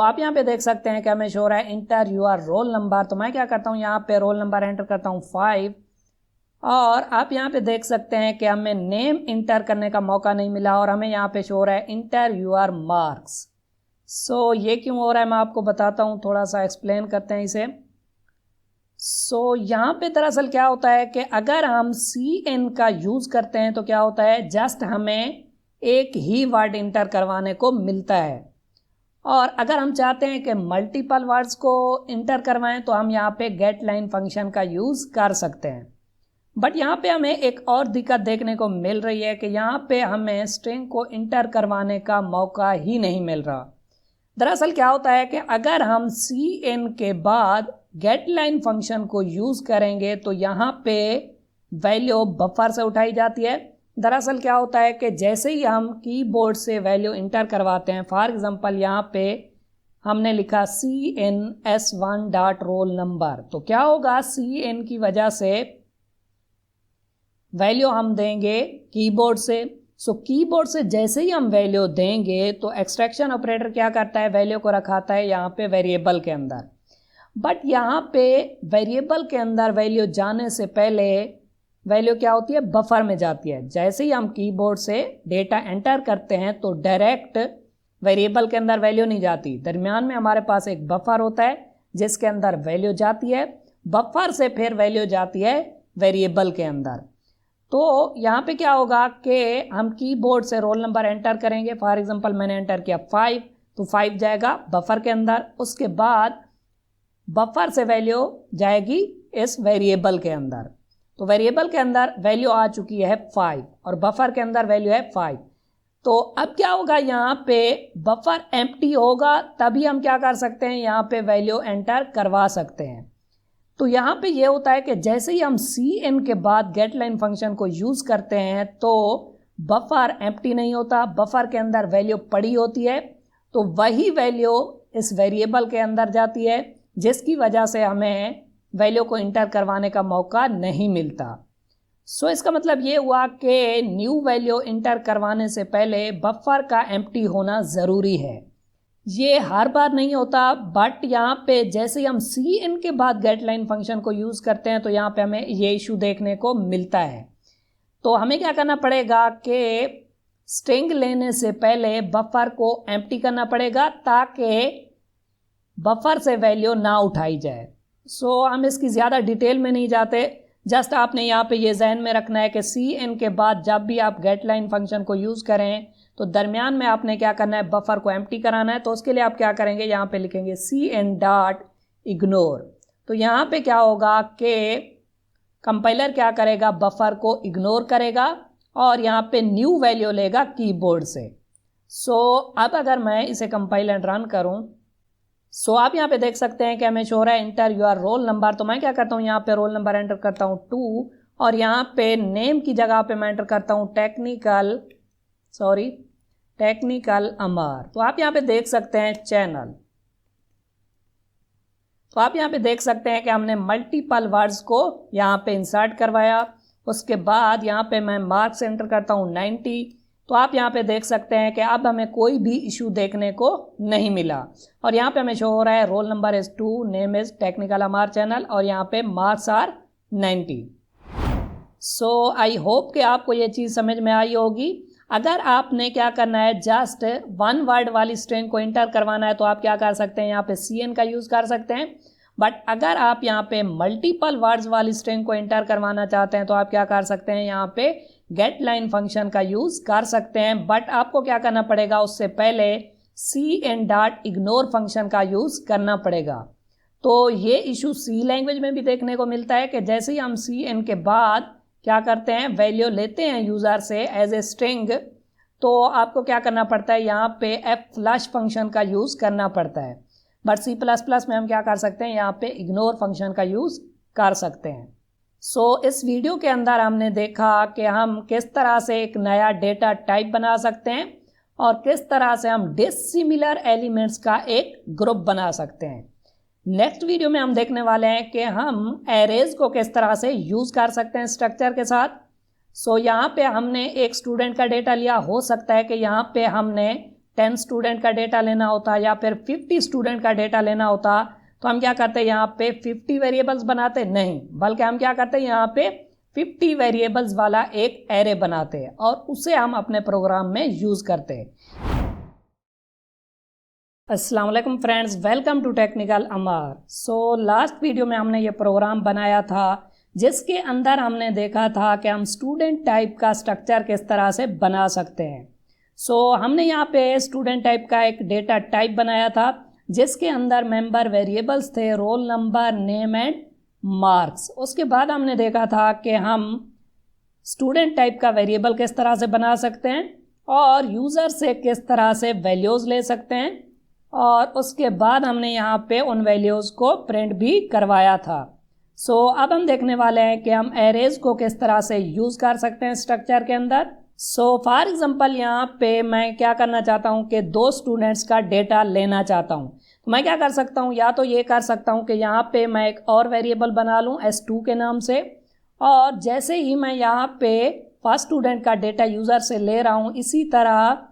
आप यहाँ पे देख सकते हैं कि हमें शो रहा है इंटर यूर रोल नंबर। तो मैं क्या करता हूँ, यहाँ पे रोल नंबर एंटर करता हूँ 5, और आप यहाँ पे देख सकते हैं कि हमें नेम इंटर करने का मौका नहीं मिला और हमें यहाँ पे शो रहा है इंटर यूर मार्क्स। ये क्यों हो रहा है मैं आपको बताता हूँ, थोड़ा सा एक्सप्लेन करते हैं इसे। यहाँ पे दरअसल क्या होता है कि अगर हम सी एन का यूज़ करते हैं तो क्या होता है, जस्ट हमें एक ही वर्ड इंटर करवाने को मिलता है। और अगर हम चाहते हैं कि मल्टीपल वर्ड्स को इंटर करवाएं तो हम यहाँ पे गेट लाइन फंक्शन का यूज़ कर सकते हैं। बट यहाँ पे हमें एक और दिक्कत देखने को मिल रही है कि यहाँ पे हमें स्ट्रिंग को इंटर करवाने का मौका ही नहीं मिल रहा। दरअसल क्या होता है कि अगर हम सी एन के बाद गेट लाइन फंक्शन को यूज़ करेंगे तो यहाँ पे वैल्यू बफर से उठाई जाती है। दरअसल क्या होता है कि जैसे ही हम कीबोर्ड से वैल्यू इंटर करवाते हैं, फॉर एग्जांपल यहाँ पे हमने लिखा CNS1 डॉट रोल नंबर, तो क्या होगा, CN की वजह से वैल्यू हम देंगे कीबोर्ड से। कीबोर्ड से जैसे ही हम वैल्यू देंगे तो एक्सट्रैक्शन ऑपरेटर क्या करता है, वैल्यू को रखाता है यहाँ पे वेरिएबल के अंदर। बट यहाँ पे वेरिएबल के अंदर वैल्यू जाने से पहले वैल्यू क्या होती है, बफर में जाती है। जैसे ही हम कीबोर्ड से डेटा एंटर करते हैं तो डायरेक्ट वेरिएबल के अंदर वैल्यू नहीं जाती, दरमियान में हमारे पास एक बफर होता है जिसके अंदर वैल्यू जाती है। बफर से फिर वैल्यू जाती है वेरिएबल के अंदर। तो यहाँ पे क्या होगा कि हम कीबोर्ड से रोल नंबर एंटर करेंगे। फॉर एग्जांपल मैंने एंटर किया 5, तो 5 जाएगा बफर के अंदर। उसके बाद बफर से वैल्यू जाएगी इस वेरिएबल के अंदर। तो वेरिएबल के अंदर वैल्यू आ चुकी है 5 और बफर के अंदर वैल्यू है 5। तो अब क्या होगा, यहाँ पे बफर एम्प्टी होगा तभी हम क्या कर सकते हैं, यहाँ पे वैल्यू एंटर करवा सकते हैं। तो यहाँ पे ये होता है कि जैसे ही हम सी एन के बाद गेट लाइन फंक्शन को यूज़ करते हैं तो बफर एम्प्टी नहीं होता, बफर के अंदर वैल्यू पड़ी होती है। तो वही वैल्यू इस वेरिएबल के अंदर जाती है, जिसकी वजह से हमें वैल्यू को इंटर करवाने का मौका नहीं मिलता। इसका मतलब ये हुआ कि न्यू वैल्यू इंटर करवाने से पहले बफर का एम्प्टी होना ज़रूरी है। ये हर बार नहीं होता, बट यहाँ पे जैसे ही हम सी एन के बाद गेट लाइन फंक्शन को यूज़ करते हैं तो यहाँ पे हमें ये इशू देखने को मिलता है। तो हमें क्या करना पड़ेगा कि स्ट्रिंग लेने से पहले बफर को एम्प्टी करना पड़ेगा ताकि बफर से वैल्यू ना उठाई जाए। हम इसकी ज़्यादा डिटेल में नहीं जाते, जस्ट आपने यहाँ पे ये जहन में रखना है कि सी एन के बाद जब भी आप गेट लाइन फंक्शन को यूज़ करें तो दरमियान में आपने क्या करना है, बफर को एम्प्टी कराना है। तो उसके लिए आप क्या करेंगे, यहाँ पे लिखेंगे CN डॉट इग्नोर। तो यहाँ पे क्या होगा कि कंपाइलर क्या करेगा, बफर को इग्नोर करेगा और यहाँ पे न्यू वैल्यू लेगा कीबोर्ड से। अब अगर मैं इसे कंपाइल एंड रन करूँ, आप यहाँ पे देख सकते हैं कि हमें शो रहा है इंटर यूर रोल नंबर। तो मैं क्या करता हूँ, यहाँ पे रोल नंबर एंटर करता हूँ 2 और यहाँ पे नेम की जगह पे मैं एंटर करता हूँ टेक्निकल अमर। तो आप यहाँ पे देख सकते हैं चैनल। तो आप यहाँ पे देख सकते हैं कि हमने मल्टीपल वर्ड्स को यहाँ पे इंसर्ट करवाया। उसके बाद यहाँ पे मैं मार्क्स एंटर करता हूँ 90। तो आप यहाँ पे देख सकते हैं कि अब हमें कोई भी इशू देखने को नहीं मिला और यहाँ पे हमें शो हो रहा है roll number is 2, name is technical Amar channel और यहाँ पे marks are 90। So I hope कि आपको ये चीज़ समझ में आई होगी। अगर आपने क्या करना है, जस्ट वन वर्ड वाली स्ट्रिंग को इंटर करवाना है तो आप क्या कर सकते हैं, यहाँ पे CN का यूज़ कर सकते हैं। बट अगर आप यहाँ पे मल्टीपल वर्ड्स वाली स्ट्रिंग को इंटर करवाना चाहते हैं तो आप क्या कर सकते हैं, यहाँ पे गेट लाइन फंक्शन का यूज़ कर सकते हैं। बट आपको क्या करना पड़ेगा, उससे पहले CN डॉट इग्नोर फंक्शन का यूज़ करना पड़ेगा। तो ये इशू C लैंग्वेज में भी देखने को मिलता है कि जैसे ही हम CN के बाद क्या करते हैं, वैल्यू लेते हैं यूज़र से एज ए स्ट्रिंग, तो आपको क्या करना पड़ता है, यहाँ पे f फंक्शन का यूज़ करना पड़ता है। बट C++ में हम क्या कर सकते हैं, यहाँ पे इग्नोर फंक्शन का यूज़ कर सकते हैं। सो इस वीडियो के अंदर हमने देखा कि हम किस तरह से एक नया डेटा टाइप बना सकते हैं और किस तरह से हम डिसिमिलर एलिमेंट्स का एक ग्रुप बना सकते हैं। नेक्स्ट वीडियो में हम देखने वाले हैं कि हम एरेज को किस तरह से यूज़ कर सकते हैं स्ट्रक्चर के साथ। सो यहाँ पे हमने एक स्टूडेंट का डेटा लिया, हो सकता है कि यहाँ पे हमने 10 स्टूडेंट का डेटा लेना होता या फिर 50 स्टूडेंट का डेटा लेना होता, तो हम क्या करते हैं, यहाँ पे 50 वेरिएबल्स बनाते नहीं, बल्कि हम क्या करते हैं, यहाँ पे 50 वेरिएबल्स वाला एक एरे बनाते हैं और उसे हम अपने प्रोग्राम में यूज़ करते हैं। अस्सलाम वालेकुम friends, welcome to technical Amar. So last video में हमने ये प्रोग्राम बनाया था जिसके अंदर हमने देखा था कि हम स्टूडेंट टाइप का स्ट्रक्चर किस तरह से बना सकते हैं। सो हमने यहाँ पे स्टूडेंट टाइप का एक डेटा टाइप बनाया था जिसके अंदर मेंबर वेरिएबल्स थे, roll number, name and marks. उसके बाद हमने देखा था कि हम स्टूडेंट टाइप का वेरिएबल किस तरह से बना सकते हैं और यूज़र से किस तरह से वैल्यूज़ ले सकते हैं, और उसके बाद हमने यहाँ पे उन वैल्यूज़ को प्रिंट भी करवाया था। सो अब हम देखने वाले हैं कि हम एरेज को किस तरह से यूज़ कर सकते हैं स्ट्रक्चर के अंदर। सो फॉर एग्जांपल यहाँ पे मैं क्या करना चाहता हूँ कि 2 स्टूडेंट्स का डेटा लेना चाहता हूँ, तो मैं क्या कर सकता हूँ, या तो ये कर सकता हूँ कि यहाँ पे मैं एक और वेरिएबल बना लूँ S2 के नाम से, और जैसे ही मैं यहाँ पे फर्स्ट स्टूडेंट का डेटा यूज़र से ले रहा हूँ इसी तरह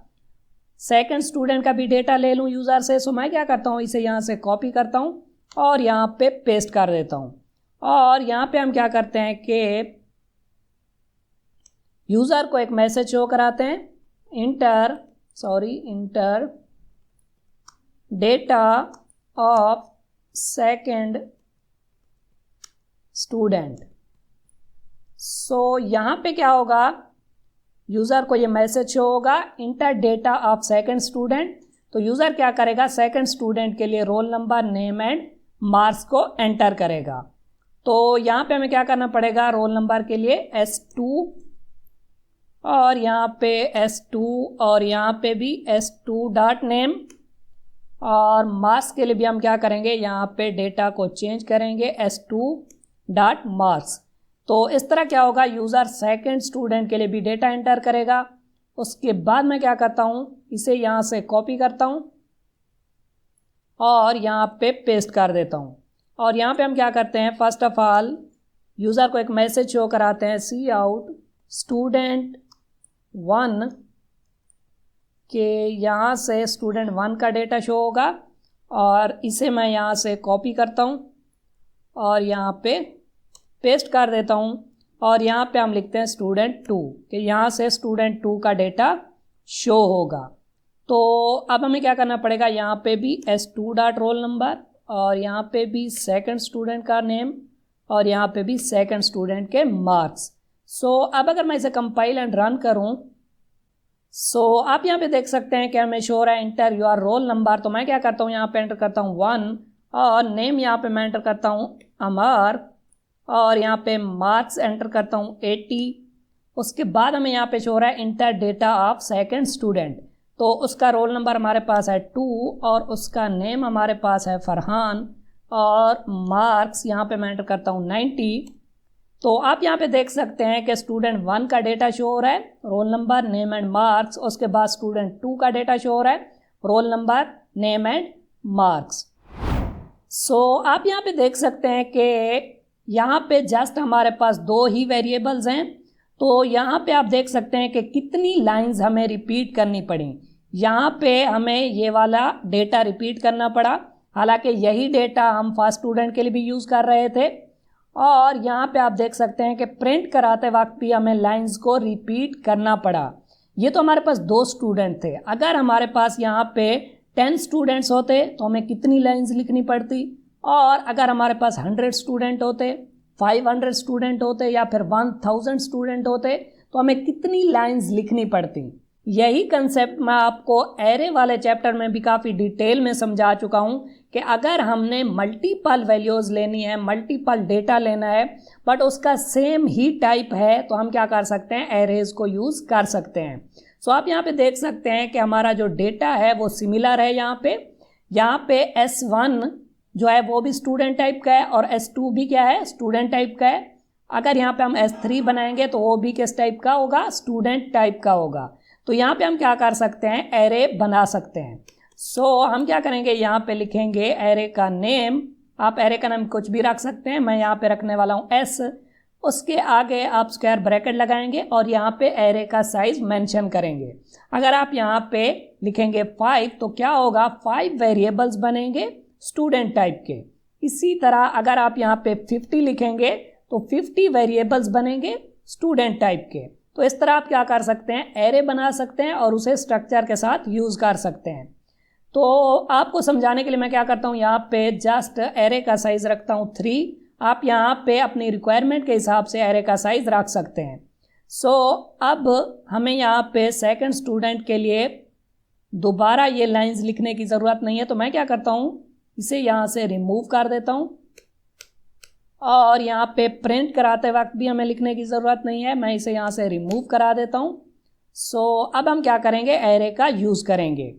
सेकंड स्टूडेंट का भी डेटा ले लूँ यूज़र से। सो मैं क्या करता हूँ, इसे यहाँ से कॉपी करता हूँ और यहाँ पे पेस्ट कर देता हूँ, और यहाँ पे हम क्या करते हैं कि यूज़र को एक मैसेज शो कराते हैं, enter data of second student. So यहाँ पे क्या होगा, यूज़र को ये मैसेज शो होगा, enter data of second student. तो यूज़र क्या करेगा, सेकंड स्टूडेंट के लिए roll number, name and marks को एंटर करेगा। तो यहाँ पे हमें क्या करना पड़ेगा, रोल नंबर के लिए S2 और यहाँ पे S2 और यहाँ पे भी S2 डॉट नेम, और मार्क्स के लिए भी हम क्या करेंगे, यहाँ पे डेटा को चेंज करेंगे S2 डॉट मार्क्स। तो इस तरह क्या होगा, यूज़र सेकंड स्टूडेंट के लिए भी डेटा एंटर करेगा। उसके बाद मैं क्या करता हूँ, इसे यहाँ से कॉपी करता हूँ और यहाँ पे पेस्ट कर देता हूँ, और यहाँ पे हम क्या करते हैं, फर्स्ट ऑफ ऑल यूज़र को एक मैसेज शो कराते हैं, सी आउट स्टूडेंट 1 के यहाँ से स्टूडेंट 1 का डेटा शो होगा, और इसे मैं यहाँ से कॉपी करता हूँ और यहाँ पे पेस्ट कर देता हूँ, और यहाँ पे हम लिखते हैं स्टूडेंट 2 कि यहाँ से स्टूडेंट 2 का डेटा शो होगा। तो अब हमें क्या करना पड़ेगा, यहाँ पे भी S2 डॉट रोल नंबर, और यहाँ पे भी सेकंड स्टूडेंट का नेम, और यहाँ पे भी सेकंड स्टूडेंट के मार्क्स। सो अब अगर मैं इसे कंपाइल एंड रन करूँ, सो आप यहाँ पे देख सकते हैं कि हमें शो हो रहा है इंटर योर रोल नंबर। तो मैं क्या करता हूँ, यहाँ पे एंटर करता हूँ 1, और नेम यहाँ पे मैं एंटर करता हूँ अमर, और यहाँ पे मार्क्स एंटर करता हूँ 80। उसके बाद हमें यहाँ पे शो हो रहा है inter data of second student. तो उसका रोल नंबर हमारे पास है 2 और उसका नेम हमारे पास है फरहान, और मार्क्स यहाँ पे मैं एंटर करता हूँ 90। तो आप यहाँ पे देख सकते हैं कि स्टूडेंट 1 का डेटा शो हो रहा है, roll number, name and marks. उसके बाद स्टूडेंट 2 का डेटा शो हो रहा है, roll number, name and marks. So आप यहाँ पे देख सकते हैं कि यहाँ पे जस्ट हमारे पास 2 ही वेरिएबल्स हैं। तो यहाँ पे आप देख सकते हैं कि कितनी लाइंस हमें रिपीट करनी पड़ी। यहाँ पे हमें ये वाला डेटा रिपीट करना पड़ा, हालांकि यही डेटा हम फर्स्ट स्टूडेंट के लिए भी यूज़ कर रहे थे, और यहाँ पे आप देख सकते हैं कि प्रिंट कराते वक्त भी हमें लाइंस को रिपीट करना पड़ा। ये तो हमारे पास 2 स्टूडेंट थे। अगर हमारे पास यहाँ पे 10 स्टूडेंट्स होते तो हमें कितनी लाइंस लिखनी पड़ती, और अगर हमारे पास 100 स्टूडेंट होते, 500 स्टूडेंट होते या फिर 1000 स्टूडेंट होते तो हमें कितनी लाइंस लिखनी पड़ती। यही कंसेप्ट मैं आपको एरे वाले चैप्टर में भी काफ़ी डिटेल में समझा चुका हूँ कि अगर हमने मल्टीपल वैल्यूज़ लेनी है, मल्टीपल डेटा लेना है, बट उसका सेम ही टाइप है, तो हम क्या कर सकते हैं, एरेज को यूज़ कर सकते हैं। सो आप यहाँ पे देख सकते हैं कि हमारा जो डेटा है वो सिमिलर है। यहाँ पे S1 जो है वो भी स्टूडेंट टाइप का है और S2 भी क्या है, स्टूडेंट टाइप का है। अगर यहाँ पे हम S3 बनाएंगे तो वो भी किस टाइप का होगा, स्टूडेंट टाइप का होगा। तो यहाँ पे हम क्या कर सकते हैं, एरे बना सकते हैं। सो हम क्या करेंगे, यहाँ पे लिखेंगे एरे का नेम। आप एरे का नाम कुछ भी रख सकते हैं, मैं यहाँ पे रखने वाला हूँ S। उसके आगे आप स्क्वायर ब्रैकेट लगाएंगे और यहाँ पे एरे का साइज मेंशन करेंगे। अगर आप यहाँ पे लिखेंगे 5 तो क्या होगा, 5 वेरिएबल्स बनेंगे स्टूडेंट टाइप के। इसी तरह अगर आप यहाँ पे 50 लिखेंगे तो 50 वेरिएबल्स बनेंगे स्टूडेंट टाइप के। तो इस तरह आप क्या कर सकते हैं, एरे बना सकते हैं और उसे स्ट्रक्चर के साथ यूज़ कर सकते हैं। तो आपको समझाने के लिए मैं क्या करता हूँ, यहाँ पे जस्ट एरे का साइज़ रखता हूँ 3। आप यहाँ पे अपनी रिक्वायरमेंट के हिसाब से एरे का साइज़ रख सकते हैं। सो अब हमें यहाँ पे सेकंड स्टूडेंट के लिए दोबारा ये लाइंस लिखने की ज़रूरत नहीं है, तो मैं क्या करता हूँ, इसे यहाँ से रिमूव कर देता हूँ और यहाँ पे प्रिंट कराते वक्त भी हमें लिखने की ज़रूरत नहीं है, मैं इसे यहाँ से रिमूव करा देता हूँ। सो अब हम क्या करेंगे, एरे का यूज़ करेंगे।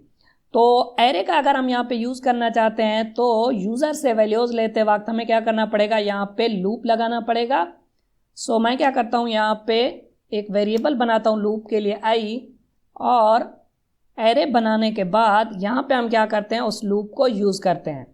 तो एरे का अगर हम यहाँ पे यूज़ करना चाहते हैं तो यूज़र से वैल्यूज़ लेते वक्त हमें क्या करना पड़ेगा, यहाँ पे लूप लगाना पड़ेगा। सो मैं क्या करता हूँ, यहाँ पे एक वेरिएबल बनाता हूँ लूप के लिए i, और एरे बनाने के बाद यहाँ पे हम क्या करते हैं, उस लूप को यूज़ करते हैं।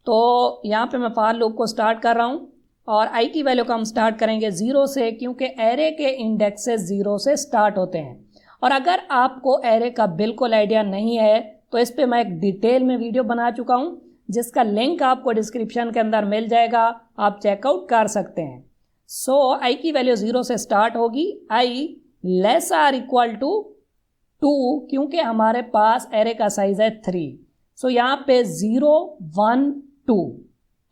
तो यहाँ पे मैं फॉर लूप को स्टार्ट कर रहा हूँ और i की वैल्यू को हम स्टार्ट करेंगे 0 से, क्योंकि एरे के इंडेक्सेस 0 से स्टार्ट होते हैं। और अगर आपको एरे का बिल्कुल आइडिया नहीं है तो इस पे मैं एक डिटेल में वीडियो बना चुका हूँ, जिसका लिंक आपको डिस्क्रिप्शन के अंदर मिल जाएगा, आप चेकआउट कर सकते हैं। सो i की वैल्यू 0 से स्टार्ट होगी, i less or equal to 2, क्योंकि हमारे पास एरे का साइज है 3। सो यहाँ पे 0 1 2,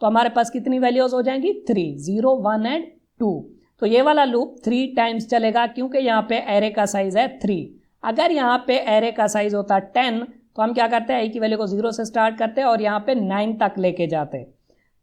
तो हमारे पास कितनी वैल्यूज हो जाएंगी, 3, 0 1 एंड 2। तो ये वाला लूप 3 टाइम्स चलेगा, क्योंकि यहाँ पे एरे का साइज है 3। अगर यहाँ पे एरे का साइज होता 10 तो हम क्या करते हैं, i की वैल्यू को 0 से स्टार्ट करते हैं और यहाँ पे 9 तक लेके जाते हैं।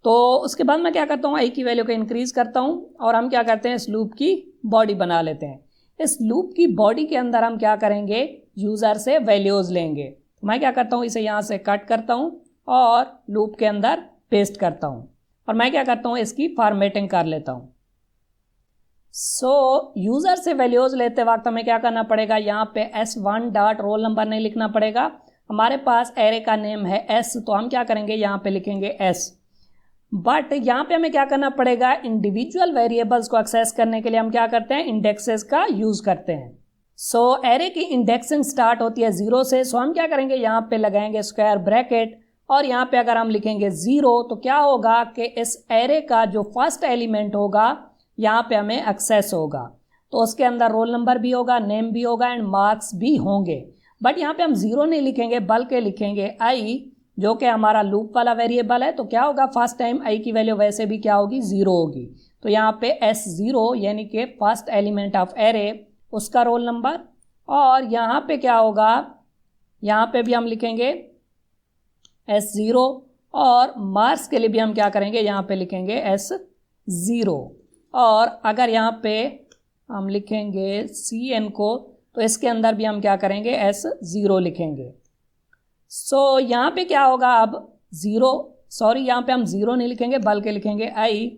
तो उसके बाद मैं क्या करता हूँ, i की वैल्यू को इंक्रीज़ करता हूँ और हम क्या करते हैं, इस लूप की बॉडी बना लेते हैं। इस लूप की बॉडी के अंदर हम क्या करेंगे, यूज़र से वैल्यूज़ लेंगे। तो मैं क्या करता हूँ, इसे यहाँ से कट करता हूँ और लूप के अंदर पेस्ट करता हूँ और मैं क्या करता हूँ, इसकी फॉर्मेटिंग कर लेता हूँ। सो यूज़र से वैल्यूज़ लेते वक्त हमें क्या करना पड़ेगा, यहाँ पे S1 डॉट रोल नंबर नहीं लिखना पड़ेगा, हमारे पास एरे का नेम है S, तो हम क्या करेंगे, यहाँ पे लिखेंगे S। बट यहाँ पे हमें क्या करना पड़ेगा, इंडिविजुअल वेरिएबल्स को एक्सेस करने के लिए हम क्या करते हैं, इंडेक्सेस का यूज़ करते हैं। सो एरे की इंडेक्सिंग स्टार्ट होती है 0 से। सो हम क्या करेंगे, यहाँ पे लगाएंगे स्क्वायर ब्रैकेट और यहाँ पे अगर हम लिखेंगे 0 तो क्या होगा कि इस एरे का जो फर्स्ट एलिमेंट होगा यहाँ पे हमें एक्सेस होगा, तो उसके अंदर रोल नंबर भी होगा, नेम भी होगा एंड मार्क्स भी होंगे। बट यहाँ पे हम 0 नहीं लिखेंगे बल्कि लिखेंगे i, जो कि हमारा लूप वाला वेरिएबल है। तो क्या होगा, फर्स्ट टाइम i की वैल्यू वैसे भी क्या होगी, 0 होगी। तो यहाँ पे S0 यानी कि फर्स्ट एलिमेंट ऑफ एरे, उसका रोल नंबर, और यहाँ पे क्या होगा, यहाँ पे भी हम लिखेंगे S0 और मार्क्स के लिए भी हम क्या करेंगे, यहाँ पे लिखेंगे S0। और अगर यहाँ पे हम लिखेंगे CN को तो इसके अंदर भी हम क्या करेंगे, S0 लिखेंगे। सो यहाँ पे क्या होगा, अब 0 सॉरी यहाँ पे हम 0 नहीं लिखेंगे बल्कि लिखेंगे i,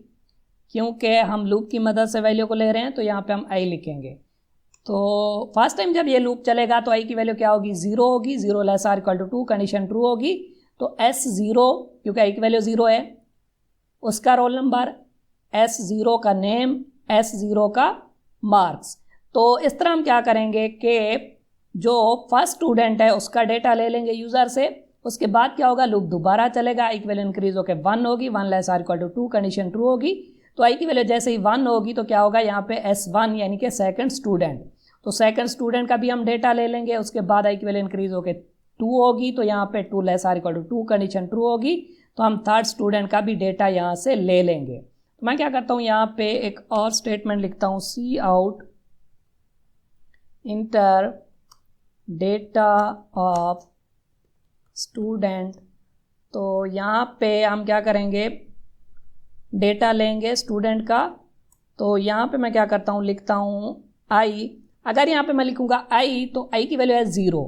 क्योंकि हम लूप की मदद से वैल्यू को ले रहे हैं, तो यहाँ पे हम i लिखेंगे। तो फर्स्ट टाइम जब ये लूप चलेगा तो i की वैल्यू क्या होगी, 0 होगी, 0 less or equal to 2, condition true होगी। तो S0 क्योंकि i की वैल्यू 0 है, उसका रोल नंबर, S0 का नेम, S0 का मार्क्स। तो इस तरह हम क्या करेंगे कि जो फर्स्ट स्टूडेंट है उसका डेटा ले लेंगे यूज़र से, उसके बाद क्या होगा, लूप दोबारा चलेगा, i की वैल्यू इंक्रीज होकर 1 होगी, 1 less or equal to 2, condition true होगी। तो आई की वैल्यू जैसे ही 1 होगी तो क्या होगा यहाँ पे S1 यानी कि सेकंड स्टूडेंट, तो सेकंड स्टूडेंट का भी हम डेटा ले लेंगे। उसके बाद आई की वैल्यू इंक्रीज होकर 2 होगी, तो यहाँ पे 2 less or equal to 2 condition true होगी, तो हम थर्ड स्टूडेंट का भी डेटा यहाँ से ले लेंगे। तो मैं क्या करता हूँ यहाँ पे एक और स्टेटमेंट लिखता हूँ, cout enter data of student. तो यहाँ पे हम क्या करेंगे, डेटा लेंगे स्टूडेंट का। तो यहाँ पे मैं क्या करता हूँ, लिखता हूँ आई। अगर यहाँ पे मैं लिखूँगा आई तो आई की वैल्यू है 0,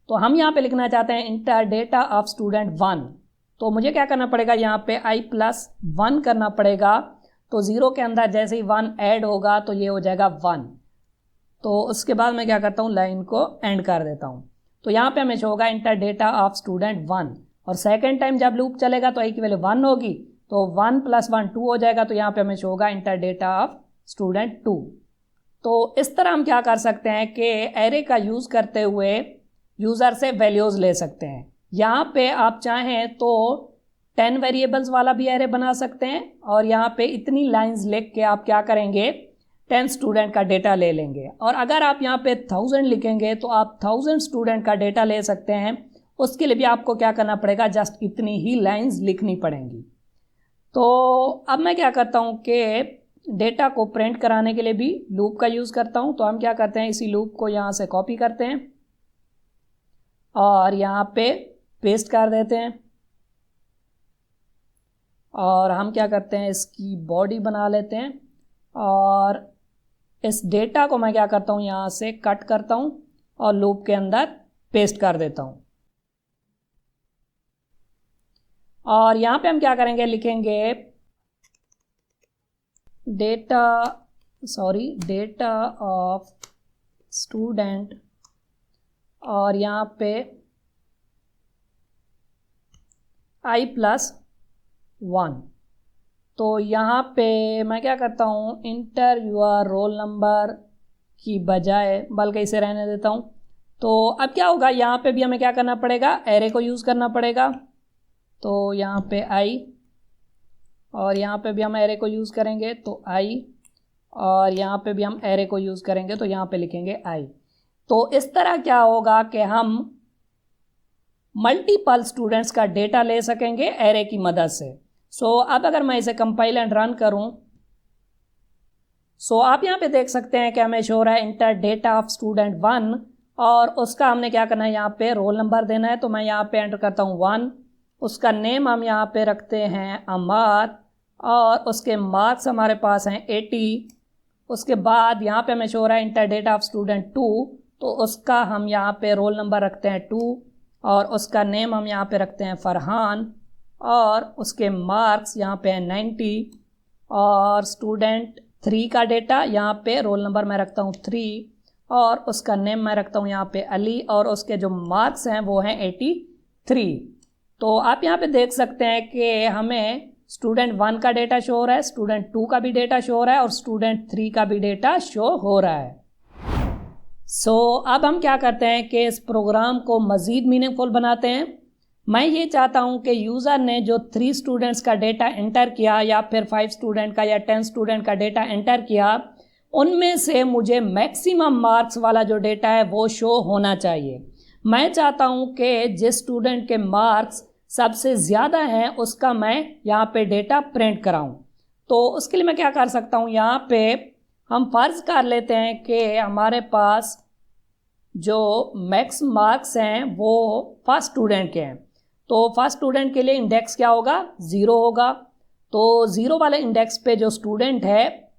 तो हम यहाँ पे लिखना चाहते हैं इंटर डेटा ऑफ स्टूडेंट 1। तो मुझे क्या करना पड़ेगा, यहाँ पे आई प्लस 1 करना पड़ेगा। तो 0 के अंदर जैसे ही 1 ऐड होगा तो ये हो जाएगा 1। तो उसके बाद मैं क्या करता हूँ, लाइन को एंड कर देता हूँ। तो यहाँ पे हमें होगा इंटर डेटा ऑफ स्टूडेंट 1, और सेकेंड टाइम जब लूप चलेगा तो आई की वैल्यू 1 होगी, तो 1 + 1 2 हो जाएगा। तो यहाँ पे हमें होगा इंटर डेटा ऑफ स्टूडेंट 2। तो इस तरह हम क्या कर सकते हैं कि एरे का यूज़ करते हुए यूज़र से वैल्यूज़ ले सकते हैं। यहाँ पे आप चाहें तो 10 वेरिएबल्स वाला भी एरे बना सकते हैं, और यहाँ पे इतनी लाइंस लिख के आप क्या करेंगे, 10 स्टूडेंट का डेटा ले लेंगे। और अगर आप यहाँ पे 1000 लिखेंगे तो आप 1000 स्टूडेंट का डेटा ले सकते हैं। उसके लिए भी आपको क्या करना पड़ेगा, जस्ट इतनी ही लाइंस लिखनी पड़ेंगी। तो अब मैं क्या करता हूँ कि डेटा को प्रिंट कराने के लिए भी लूप का यूज़ करता हूँ। तो हम क्या करते हैं, इसी लूप को यहाँ से कॉपी करते हैं और यहाँ पे पेस्ट कर देते हैं, और हम क्या करते हैं, इसकी बॉडी बना लेते हैं, और इस डेटा को मैं क्या करता हूँ, यहाँ से कट करता हूँ और लूप के अंदर पेस्ट कर देता हूँ। और यहाँ पे हम क्या करेंगे, लिखेंगे डेटा ऑफ स्टूडेंट, और यहाँ पे i+1। तो यहाँ पे मैं क्या करता हूँ, इंटर योर रोल नंबर की बजाय बल्कि इसे रहने देता हूँ। तो अब क्या होगा, यहाँ पे भी हमें क्या करना पड़ेगा, एरे को यूज़ करना पड़ेगा। तो यहाँ पे i, और यहाँ पे भी हम एरे को यूज़ करेंगे तो i, और यहाँ पे भी हम एरे को यूज़ करेंगे तो यहाँ पे लिखेंगे i। तो इस तरह क्या होगा कि हम मल्टीपल स्टूडेंट्स का डेटा ले सकेंगे एरे की मदद से। अब अगर मैं इसे कंपाइल एंड रन करूं, आप यहाँ पे देख सकते हैं कि हमें शो हो रहा है इंटर डेटा ऑफ स्टूडेंट 1, और उसका हमने क्या करना है, यहाँ पे रोल नंबर देना है। तो मैं यहाँ पे एंटर करता हूँ 1, उसका नेम हम यहाँ पे रखते हैं अमर, और उसके मार्क्स हमारे पास हैं 80। उसके बाद यहाँ पे हमें शो हो रहा है इंटर डेटा ऑफ स्टूडेंट 2, तो उसका हम यहाँ पे रोल नंबर रखते हैं 2, और उसका नेम हम यहाँ पे रखते हैं फरहान, और उसके मार्क्स यहाँ पे हैं 90। और स्टूडेंट 3 का डेटा यहाँ पे रोल नंबर मैं रखता हूँ 3, और उसका नेम मैं रखता हूँ यहाँ पे अली, और उसके जो मार्क्स हैं वो हैं 83। तो आप यहाँ पे देख सकते हैं कि हमें स्टूडेंट 1 का डेटा शो हो रहा है, स्टूडेंट 2 का भी डेटा शो हो रहा है, और स्टूडेंट 3 का भी डेटा शो हो रहा है। अब हम क्या करते हैं कि इस प्रोग्राम को मज़ीद मीनिंगफुल बनाते हैं। मैं ये चाहता हूँ कि यूज़र ने जो 3 स्टूडेंट्स का डेटा एंटर किया, या फिर 5 स्टूडेंट का या 10 स्टूडेंट का डेटा एंटर किया, उनमें से मुझे मैक्सिमम मार्क्स वाला जो डेटा है वो शो होना चाहिए। मैं चाहता हूँ कि जिस स्टूडेंट के मार्क्स सबसे ज़्यादा हैं उसका मैं यहाँ पे डेटा प्रिंट कराऊँ। तो उसके लिए मैं क्या कर सकता हूँ, यहाँ पे हम फ़र्ज़ कर लेते हैं कि हमारे पास जो मैक्स मार्क्स हैं वो फर्स्ट स्टूडेंट के हैं। तो फर्स्ट स्टूडेंट के लिए इंडेक्स क्या होगा, 0 होगा। तो 0 वाले इंडेक्स पे जो स्टूडेंट है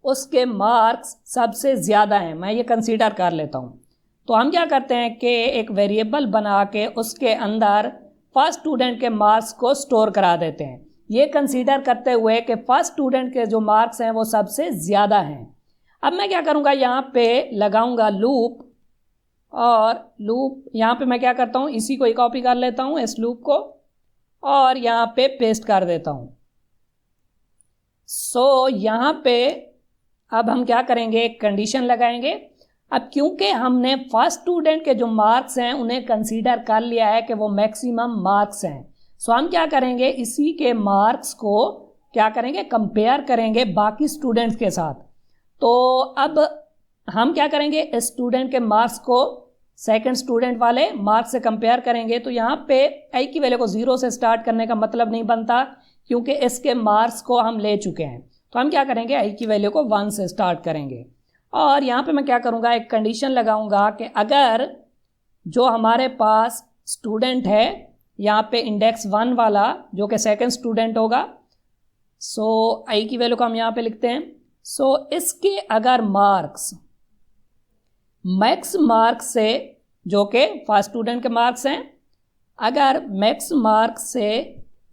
उसके मार्क्स सबसे ज़्यादा हैं, मैं ये कंसीडर कर लेता हूँ। तो हम क्या करते हैं कि एक वेरिएबल बना के उसके अंदर फर्स्ट स्टूडेंट के मार्क्स को स्टोर करा देते हैं, ये कंसीडर करते हुए कि फर्स्ट स्टूडेंट के जो मार्क्स हैं वो सबसे ज़्यादा हैं। अब मैं क्या करूँगा, यहाँ पे लगाऊँगा लूप, और लूप यहाँ पे मैं क्या करता हूँ, इसी को ही कॉपी कर लेता हूँ इस लूप को, और यहाँ पे पेस्ट कर देता हूँ। यहाँ पे अब हम क्या करेंगे, एक कंडीशन लगाएंगे। अब क्योंकि हमने फर्स्ट स्टूडेंट के जो मार्क्स हैं उन्हें कंसीडर कर लिया है कि वो मैक्सिमम मार्क्स हैं, हम क्या करेंगे, इसी के मार्क्स को क्या करेंगे, कंपेयर करेंगे बाकी स्टूडेंट्स के साथ। तो अब हम क्या करेंगे, स्टूडेंट के मार्क्स को सेकंड स्टूडेंट वाले मार्क्स से कंपेयर करेंगे। तो यहाँ पे आई की वैल्यू को 0 से स्टार्ट करने का मतलब नहीं बनता, क्योंकि इसके मार्क्स को हम ले चुके हैं। तो हम क्या करेंगे, आई की वैल्यू को 1 से स्टार्ट करेंगे। और यहाँ पे मैं क्या करूँगा, एक कंडीशन लगाऊंगा कि अगर जो हमारे पास स्टूडेंट है यहाँ पे इंडेक्स 1 वाला, जो कि सेकंड स्टूडेंट होगा, सो आई की वैल्यू को हम यहाँ पे लिखते हैं। सो इसके अगर मार्क्स मैक्स मार्क्स से, जो कि फर्स्ट स्टूडेंट के मार्क्स हैं, अगर मैक्स मार्क्स से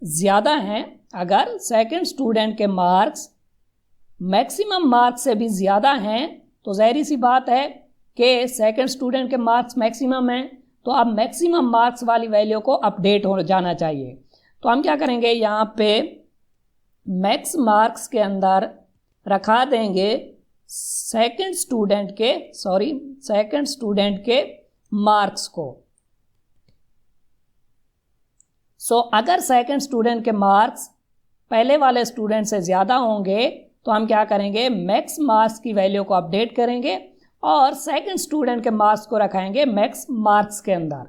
ज़्यादा हैं, अगर सेकंड स्टूडेंट के मार्क्स मैक्सिमम मार्क्स से भी ज़्यादा हैं, तो ज़ाहिर सी बात है कि सेकंड स्टूडेंट के मार्क्स मैक्सिमम हैं, तो अब मैक्सिमम मार्क्स वाली वैल्यू को अपडेट हो जाना चाहिए। तो हम क्या करेंगे, यहाँ पे मैक्स मार्क्स के अंदर रखा देंगे सेकंड स्टूडेंट के मार्क्स को। सो अगर सेकंड स्टूडेंट के मार्क्स पहले वाले स्टूडेंट से ज़्यादा होंगे, तो हम क्या करेंगे, मैक्स मार्क्स की वैल्यू को अपडेट करेंगे और सेकंड स्टूडेंट के मार्क्स को रखाएंगे मैक्स मार्क्स के अंदर।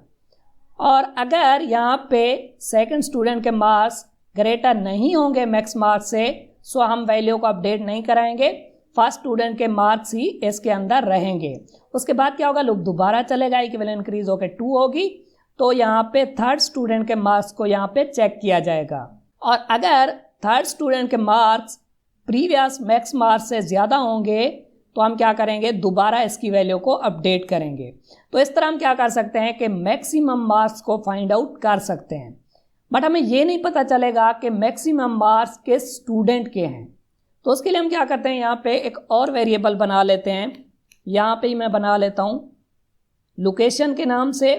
और अगर यहाँ पे सेकंड स्टूडेंट के मार्क्स ग्रेटर नहीं होंगे मैक्स मार्क्स से, सो हम वैल्यू को अपडेट नहीं कराएंगे, फर्स्ट स्टूडेंट के मार्क्स ही इसके अंदर रहेंगे। उसके बाद क्या होगा, लूप दोबारा चलेगा, आई की वैल्यू इंक्रीज होकर 2 होगी, तो यहाँ पे थर्ड स्टूडेंट के मार्क्स को यहाँ पे चेक किया जाएगा। और अगर थर्ड स्टूडेंट के मार्क्स प्रीवियस मैक्स मार्क्स से ज़्यादा होंगे, तो हम क्या करेंगे, दोबारा इसकी वैल्यू को अपडेट करेंगे। तो इस तरह हम क्या कर सकते हैं कि मैक्सिमम मार्क्स को फाइंड आउट कर सकते हैं, बट हमें ये नहीं पता चलेगा कि मैक्सिमम मार्क्स किस स्टूडेंट के हैं। तो उसके लिए हम क्या करते हैं, यहाँ पे एक और वेरिएबल बना लेते हैं। यहाँ पे ही मैं बना लेता हूँ लोकेशन के नाम से,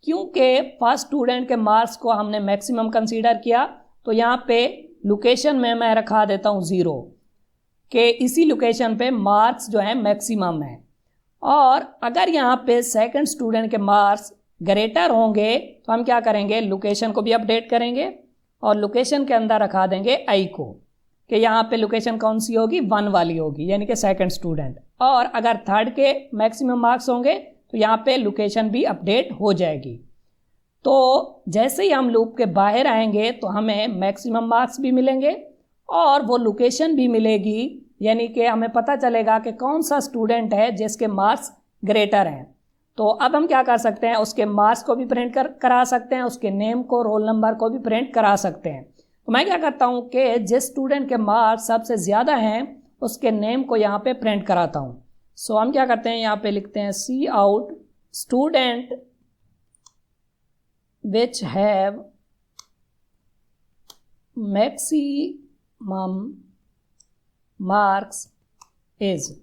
क्योंकि फर्स्ट स्टूडेंट के मार्क्स को हमने मैक्सिमम कंसीडर किया, तो यहाँ पे लोकेशन में मैं रखा देता हूँ 0, कि इसी लोकेशन पे मार्क्स जो है मैक्सिमम है। और अगर यहाँ पे सेकंड स्टूडेंट के मार्क्स ग्रेटर होंगे, तो हम क्या करेंगे, लोकेशन को भी अपडेट करेंगे और लोकेशन के अंदर रखा देंगे आई को, कि यहाँ पे लोकेशन कौन सी होगी, 1 वाली होगी, यानी कि सेकंड स्टूडेंट। और अगर थर्ड के मैक्सिमम मार्क्स होंगे, तो यहाँ पे लोकेशन भी अपडेट हो जाएगी। तो जैसे ही हम लूप के बाहर आएंगे, तो हमें मैक्सिमम मार्क्स भी मिलेंगे और वो लोकेशन भी मिलेगी, यानी कि हमें पता चलेगा कि कौन सा स्टूडेंट है जिसके मार्क्स ग्रेटर हैं। तो अब हम क्या कर सकते हैं, उसके मार्क्स को भी प्रिंट करा सकते हैं, उसके नेम को, रोल नंबर को भी प्रिंट करा सकते हैं। तो मैं क्या करता हूँ कि जिस स्टूडेंट के मार्क्स सबसे ज़्यादा हैं, उसके नेम को यहाँ पे प्रिंट कराता हूँ। सो हम क्या करते हैं, यहाँ पे लिखते हैं cout student which have maximum marks is.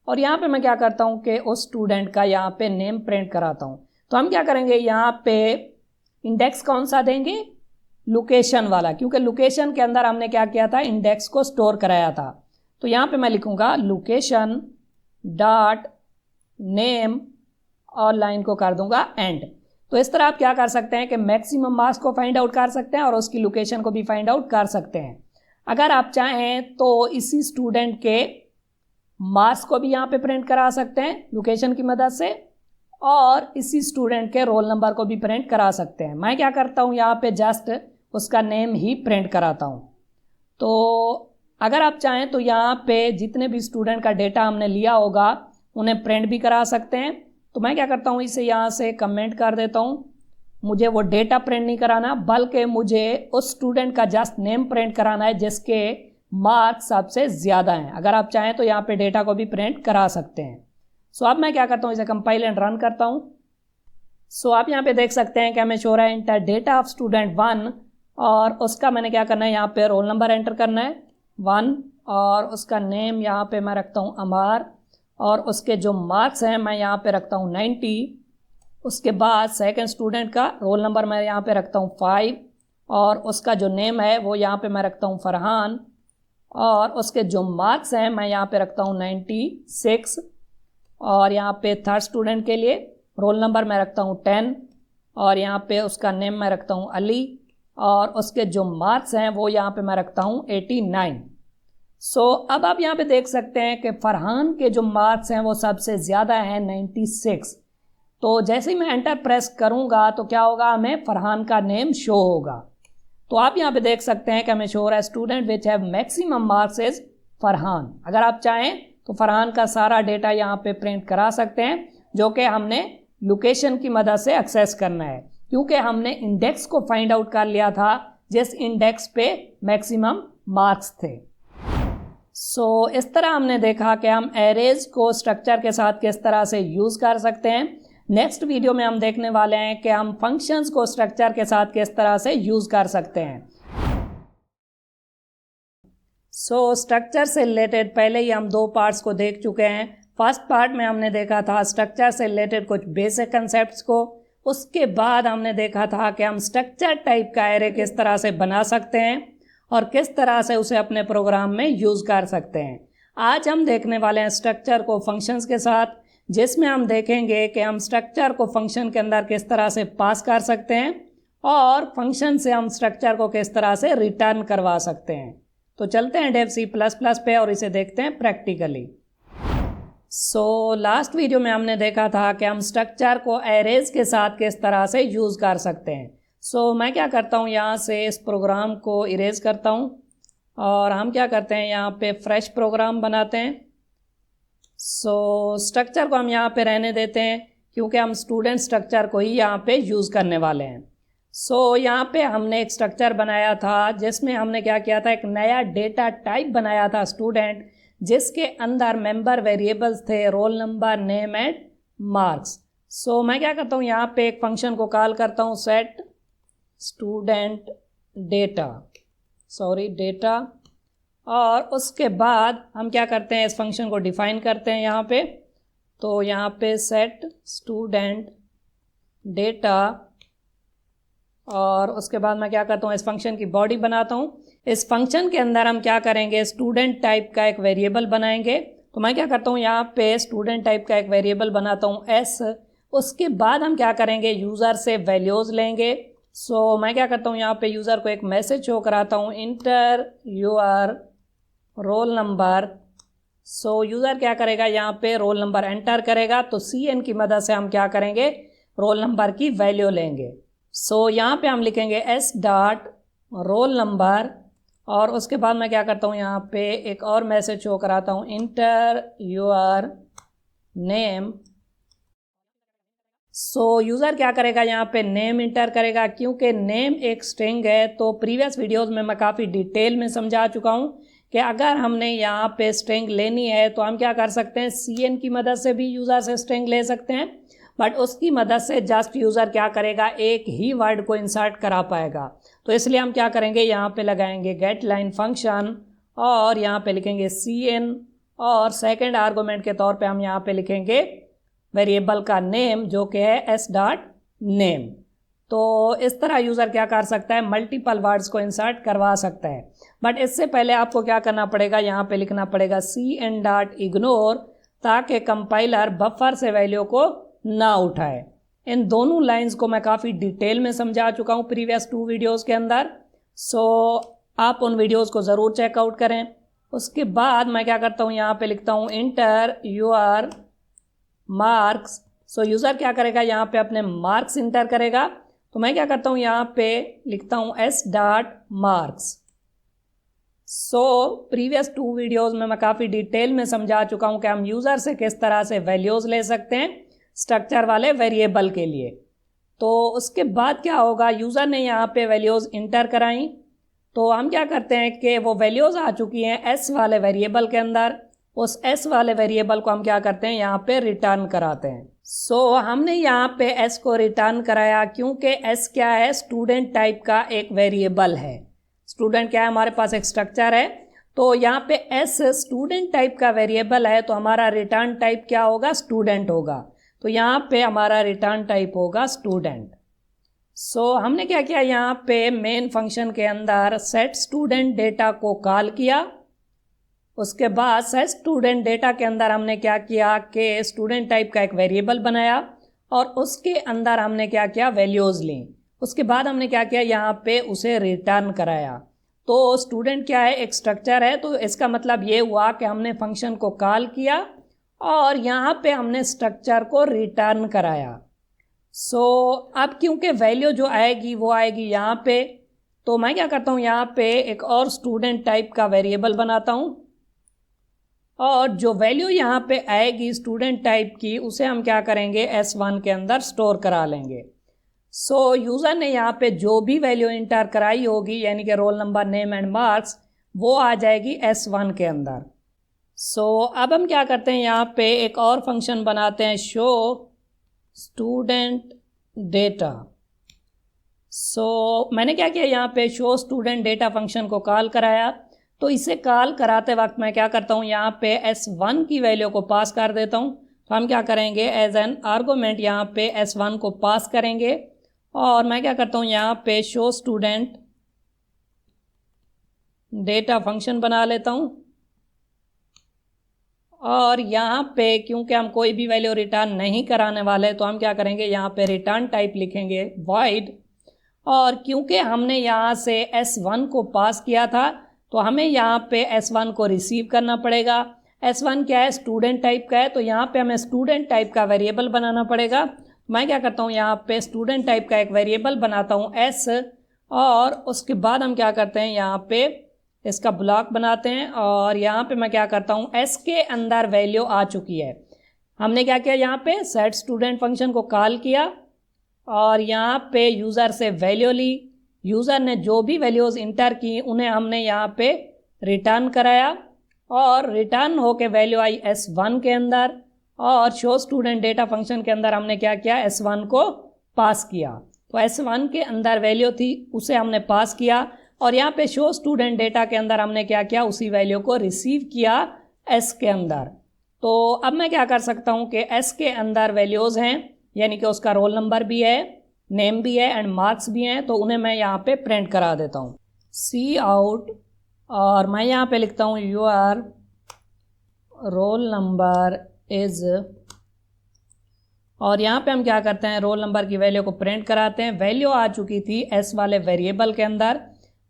और यहाँ पे मैं क्या करता हूँ कि उस स्टूडेंट का यहाँ पे नेम प्रिंट कराता हूँ। तो हम क्या करेंगे, यहाँ पे इंडेक्स कौन सा देंगे, लोकेशन वाला, क्योंकि लोकेशन के अंदर हमने क्या किया था, इंडेक्स को स्टोर कराया था। तो यहाँ पे मैं लिखूँगा लोकेशन डॉट नेम और लाइन को कर दूंगा एंड। तो इस तरह आप क्या कर सकते हैं कि मैक्सिमम मार्क्स को फाइंड आउट कर सकते हैं और उसकी लोकेशन को भी फाइंड आउट कर सकते हैं। अगर आप चाहें तो इसी स्टूडेंट के मार्क्स को भी यहाँ पे प्रिंट करा सकते हैं लोकेशन की मदद से, और इसी स्टूडेंट के रोल नंबर को भी प्रिंट करा सकते हैं। मैं क्या करता हूँ, यहाँ पे जस्ट उसका नेम ही प्रिंट कराता हूँ। तो अगर आप चाहें तो यहाँ पे जितने भी स्टूडेंट का डेटा हमने लिया होगा उन्हें प्रिंट भी करा सकते हैं। तो मैं क्या करता हूँ, इसे यहाँ से कमेंट कर देता हूँ। मुझे वो डेटा प्रिंट नहीं कराना, बल्कि मुझे उस स्टूडेंट का जस्ट नेम प्रिंट कराना है जिसके मार्क्स सबसे ज़्यादा हैं। अगर आप चाहें तो यहाँ पे डेटा को भी प्रिंट करा सकते हैं। सो अब मैं क्या करता हूँ, इसे कंपाइल एंड रन करता हूँ। सो आप यहाँ पे देख सकते हैं कि हमें शो हो रहा है इंटर डेटा ऑफ स्टूडेंट 1, और उसका मैंने क्या करना है, यहाँ पे रोल नंबर एंटर करना है 1, और उसका नेम यहाँ पे मैं रखता हूँ अमार, और उसके जो मार्क्स हैं मैं यहाँ पे रखता हूँ 90। उसके बाद सेकंड स्टूडेंट का रोल नंबर मैं यहाँ पे रखता हूँ 5, और उसका जो नेम है वो यहाँ पे मैं रखता हूँ फरहान, और उसके जो मार्क्स हैं मैं यहाँ पे रखता हूँ 96, और यहाँ पे थर्ड स्टूडेंट के लिए रोल नंबर मैं रखता हूँ 10, और यहाँ पे उसका नेम मैं रखता हूँ अली, और उसके जो मार्क्स हैं वो यहाँ पे मैं रखता हूँ 89। सो अब आप यहाँ पे देख सकते हैं कि फरहान के जो मार्क्स हैं वो सबसे ज़्यादा हैं 96। तो जैसे ही मैं एंटर प्रेस करूँगा तो क्या होगा, हमें फरहान का नेम शो होगा। तो आप यहाँ पे देख सकते हैं कि हमें शो हो रहा है student which have maximum marks is Farhan. अगर आप चाहें तो फरहान का सारा डेटा यहाँ पे प्रिंट करा सकते हैं, जो कि हमने लोकेशन की मदद से एक्सेस करना है, क्योंकि हमने इंडेक्स को फाइंड आउट कर लिया था जिस इंडेक्स पे मैक्सिमम मार्क्स थे। सो इस तरह हमने देखा कि हम एरेज को स्ट्रक्चर के साथ किस तरह से यूज़ कर सकते हैं। नेक्स्ट वीडियो में हम देखने वाले हैं कि हम फंक्शंस को स्ट्रक्चर के साथ किस तरह से यूज़ कर सकते हैं। सो स्ट्रक्चर से रिलेटेड पहले ही हम 2 पार्ट्स को देख चुके हैं। फर्स्ट पार्ट में हमने देखा था स्ट्रक्चर से रिलेटेड कुछ बेसिक कंसेप्ट्स को। उसके बाद हमने देखा था कि हम स्ट्रक्चर टाइप का एरे किस तरह से बना सकते हैं और किस तरह से उसे अपने प्रोग्राम में यूज़ कर सकते हैं। आज हम देखने वाले हैं स्ट्रक्चर को फंक्शंस के साथ, जिसमें हम देखेंगे कि हम स्ट्रक्चर को फंक्शन के अंदर किस तरह से पास कर सकते हैं और फंक्शन से हम स्ट्रक्चर को किस तरह से रिटर्न करवा सकते हैं। तो चलते हैं डेव C++ पे और इसे देखते हैं प्रैक्टिकली। सो लास्ट वीडियो में हमने देखा था कि हम स्ट्रक्चर को एरेज के साथ किस तरह से यूज़ कर सकते हैं। सो मैं क्या करता हूँ, यहाँ से इस प्रोग्राम को इरेज करता हूँ और हम क्या करते हैं, यहाँ पे फ्रेश प्रोग्राम बनाते हैं। सो स्ट्रक्चर को हम यहाँ पे रहने देते हैं क्योंकि हम स्टूडेंट स्ट्रक्चर को ही यहाँ पे यूज़ करने वाले हैं। सो यहाँ पे हमने एक स्ट्रक्चर बनाया था जिसमें हमने क्या किया था, एक नया डेटा टाइप बनाया था स्टूडेंट, जिसके अंदर मेंबर वेरिएबल्स थे roll number, name and marks. So मैं क्या करता हूँ, यहाँ पे एक फंक्शन को कॉल करता हूँ सेट स्टूडेंट डेटा, और उसके बाद हम क्या करते हैं, इस फंक्शन को डिफाइन करते हैं यहाँ पे। तो यहाँ पे सेट स्टूडेंट डेटा, और उसके बाद मैं क्या करता हूँ, इस फंक्शन की बॉडी बनाता हूँ। इस फंक्शन के अंदर हम क्या करेंगे, स्टूडेंट टाइप का एक वेरिएबल बनाएंगे। तो मैं क्या करता हूँ, यहाँ पे स्टूडेंट टाइप का एक वेरिएबल बनाता हूँ s। उसके बाद हम क्या करेंगे, यूज़र से वैल्यूज़ लेंगे। सो मैं क्या करता हूँ, यहाँ पे यूज़र को एक मैसेज शो कराता हूँ, inter your roll number. So user क्या करेगा, यहाँ पे रोल नंबर एंटर करेगा। तो cn की मदद से हम क्या करेंगे, रोल नंबर की वैल्यू लेंगे। सो यहाँ पे हम लिखेंगे s डॉट रोल नंबर, और उसके बाद मैं क्या करता हूँ, यहाँ पे एक और मैसेज शो कराता हूँ, inter your name. So user क्या करेगा, यहाँ पे नेम इंटर करेगा। क्योंकि नेम एक स्ट्रिंग है, तो प्रीवियस वीडियोस में मैं काफ़ी डिटेल में समझा चुका हूँ कि अगर हमने यहाँ पे स्ट्रिंग लेनी है तो हम क्या कर सकते हैं, cn की मदद से भी यूज़र से स्ट्रिंग ले सकते हैं, बट उसकी मदद से जस्ट यूज़र क्या करेगा, एक ही वर्ड को इंसर्ट करा पाएगा। तो इसलिए हम क्या करेंगे, यहाँ पे लगाएंगे गेट लाइन फंक्शन, और यहाँ पे लिखेंगे cn, और सेकेंड आर्गूमेंट के तौर पे हम यहाँ पे लिखेंगे वेरिएबल का नेम, जो कि है s डॉट नेम। तो इस तरह यूज़र क्या कर सकता है, मल्टीपल वर्ड्स को इंसर्ट करवा सकता है। बट इससे पहले आपको क्या करना पड़ेगा, यहाँ पे लिखना पड़ेगा cn डॉट इग्नोर, ताकि कंपाइलर बफर से वैल्यू को ना उठाए। इन दोनों लाइंस को मैं काफ़ी डिटेल में समझा चुका हूँ प्रीवियस 2 वीडियोज़ के अंदर। सो आप उन वीडियोज़ को ज़रूर चेकआउट करें। उसके बाद मैं क्या करता हूँ, यहाँ पे लिखता हूँ inter your marks. So user क्या करेगा, यहाँ पे अपने मार्क्स इंटर करेगा। तो मैं क्या करता हूँ, यहाँ पे लिखता हूँ s dot marks. So previous 2 videos में मैं काफ़ी डिटेल में समझा चुका हूँ कि हम यूज़र से किस तरह से वैल्यूज़ ले सकते हैं स्ट्रक्चर वाले वेरिएबल के लिए। तो उसके बाद क्या होगा, यूज़र ने यहाँ पे वैल्यूज़ इंटर कराई, तो हम क्या करते हैं कि वो वैल्यूज़ आ चुकी हैं s वाले वेरिएबल के अंदर। उस s वाले वेरिएबल को हम क्या करते हैं, यहाँ पे रिटर्न कराते हैं। सो हमने यहाँ पे s को रिटर्न कराया क्योंकि s क्या है, स्टूडेंट टाइप का एक वेरिएबल है। स्टूडेंट क्या है, हमारे पास एक स्ट्रक्चर है, तो यहाँ पे s स्टूडेंट टाइप का वेरिएबल है, तो हमारा रिटर्न टाइप क्या होगा, स्टूडेंट होगा। तो यहाँ पे हमारा रिटर्न टाइप होगा स्टूडेंट। सो हमने क्या किया, यहाँ पे मेन फंक्शन के अंदर सेट स्टूडेंट डेटा को कॉल किया। उसके बाद सेट स्टूडेंट डेटा के अंदर हमने क्या किया कि स्टूडेंट टाइप का एक वेरिएबल बनाया, और उसके अंदर हमने क्या किया, वैल्यूज़ ली। उसके बाद हमने क्या किया, यहाँ पे उसे रिटर्न कराया। तो स्टूडेंट क्या है, एक स्ट्रक्चर है, तो इसका मतलब ये हुआ कि हमने फंक्शन को कॉल किया और यहाँ पे हमने स्ट्रक्चर को रिटर्न कराया। सो अब क्योंकि वैल्यू जो आएगी वो आएगी यहाँ पे, तो मैं क्या करता हूँ, यहाँ पे एक और स्टूडेंट टाइप का वेरिएबल बनाता हूँ और जो वैल्यू यहाँ पे आएगी स्टूडेंट टाइप की, उसे हम क्या करेंगे, S1 के अंदर स्टोर करा लेंगे। सो यूज़र ने यहाँ पे जो भी वैल्यू इंटर कराई होगी, यानी कि role number, name and marks, वो आ जाएगी S1 के अंदर। सो अब हम क्या करते हैं, यहाँ पे एक और फंक्शन बनाते हैं, शो स्टूडेंट डेटा। सो मैंने क्या किया, यहाँ पे शो स्टूडेंट डेटा फंक्शन को कॉल कराया। तो इसे कॉल कराते वक्त मैं क्या करता हूँ, यहाँ पे S1 की वैल्यू को पास कर देता हूँ। तो हम क्या करेंगे, एज एन आर्गूमेंट यहाँ पे S1 को पास करेंगे और मैं क्या करता हूँ, यहाँ पे शो स्टूडेंट डेटा फंक्शन बना लेता हूँ। और यहाँ पे क्योंकि हम कोई भी वैल्यू रिटर्न नहीं कराने वाले, तो हम क्या करेंगे, यहाँ पे रिटर्न टाइप लिखेंगे वॉइड। और क्योंकि हमने यहाँ से S1 को पास किया था, तो हमें यहाँ पे S1 को रिसीव करना पड़ेगा। S1 क्या है, स्टूडेंट टाइप का है, तो यहाँ पे हमें स्टूडेंट टाइप का वेरिएबल बनाना पड़ेगा। मैं क्या करता हूँ, यहाँ पे स्टूडेंट टाइप का एक वेरिएबल बनाता हूँ S, और उसके बाद हम क्या करते हैं, यहाँ पे इसका ब्लॉक बनाते हैं। और यहाँ पे मैं क्या करता हूँ, S के अंदर वैल्यू आ चुकी है। हमने क्या किया, यहाँ पे सेट स्टूडेंट फंक्शन को कॉल किया और यहाँ पे यूज़र से वैल्यू ली। यूज़र ने जो भी वैल्यूज़ इंटर की उन्हें हमने यहाँ पे रिटर्न कराया और रिटर्न होके वैल्यू आई S1 के अंदर। और शो स्टूडेंट डेटा फंक्शन के अंदर हमने क्या किया, S1 को पास किया। तो S1 के अंदर वैल्यू थी, उसे हमने पास किया। और यहाँ पे शो स्टूडेंट डेटा के अंदर हमने क्या किया, उसी वैल्यू को रिसीव किया S के अंदर। तो अब मैं क्या कर सकता हूँ कि S के अंदर वैल्यूज़ हैं, यानी कि उसका रोल नंबर भी है, नेम भी है एंड मार्क्स भी हैं, तो उन्हें मैं यहाँ पे प्रिंट करा देता हूँ, सी आउट। और मैं यहाँ पे लिखता हूँ योर रोल नंबर इज़, और यहाँ पे हम क्या करते हैं, रोल नंबर की वैल्यू को प्रिंट कराते हैं। वैल्यू आ चुकी थी S वाले वेरिएबल के अंदर,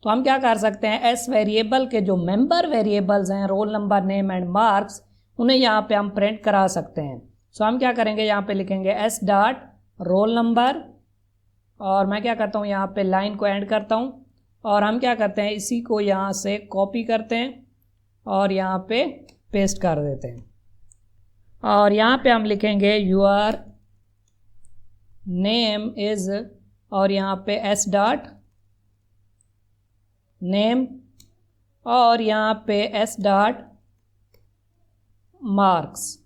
तो हम क्या कर सकते हैं, S वेरिएबल के जो मेंबर वेरिएबल्स हैं, roll number, name and marks, उन्हें यहाँ पे हम प्रिंट करा सकते हैं। सो हम क्या करेंगे, यहाँ पे लिखेंगे S डॉट रोल नंबर, और मैं क्या करता हूँ, यहाँ पे लाइन को एंड करता हूँ और हम क्या करते हैं, इसी को यहाँ से कॉपी करते हैं और यहाँ पे पेस्ट कर देते हैं। और यहाँ पे हम लिखेंगे योर नेम इज़, और यहाँ पे S डॉट नेम, और यहाँ पे S डॉट मार्क्स,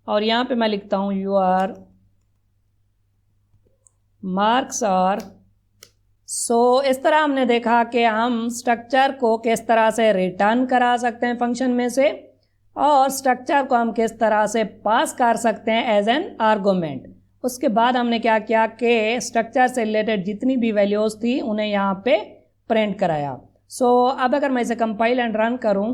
और यहाँ पे मैं लिखता हूँ योर मार्क्स आर। सो इस तरह हमने देखा कि हम स्ट्रक्चर को किस तरह से रिटर्न करा सकते हैं फंक्शन में से, और स्ट्रक्चर को हम किस तरह से पास कर सकते हैं एज एन आर्गूमेंट। उसके बाद हमने क्या किया कि स्ट्रक्चर से रिलेटेड जितनी भी वैल्यूज़ थी उन्हें यहाँ पे प्रिंट कराया। सो अब अगर मैं इसे कंपाइल एंड रन करूँ,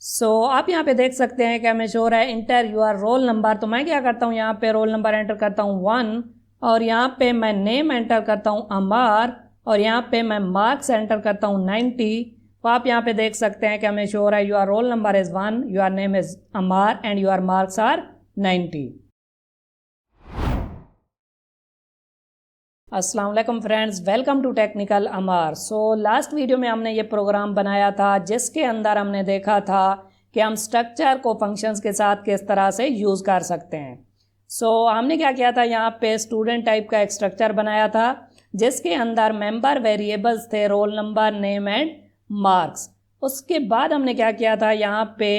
सो आप यहाँ पे देख सकते हैं कि हमें शो रहा है इंटर योर रोल नंबर। तो मैं क्या करता हूँ, यहाँ पे रोल नंबर एंटर करता हूँ 1, और यहाँ पे मैं नेम एंटर करता हूँ अमार, और यहाँ पे मैं मार्क्स एंटर करता हूँ 90। तो आप यहाँ पे देख सकते हैं कि हमें शो रहा है your roll number is 1, your name is Amar and your marks are 90। अस्सलाम वालेकुम friends, welcome to technical Amar. So last video में हमने ये प्रोग्राम बनाया था जिसके अंदर हमने देखा था कि हम स्ट्रक्चर को फंक्शंस के साथ किस तरह से यूज़ कर सकते हैं। सो हमने क्या किया था, यहाँ पे स्टूडेंट टाइप का एक स्ट्रक्चर बनाया था जिसके अंदर मेंबर वेरिएबल्स थे, roll number, name and marks. उसके बाद हमने क्या किया था, यहाँ पे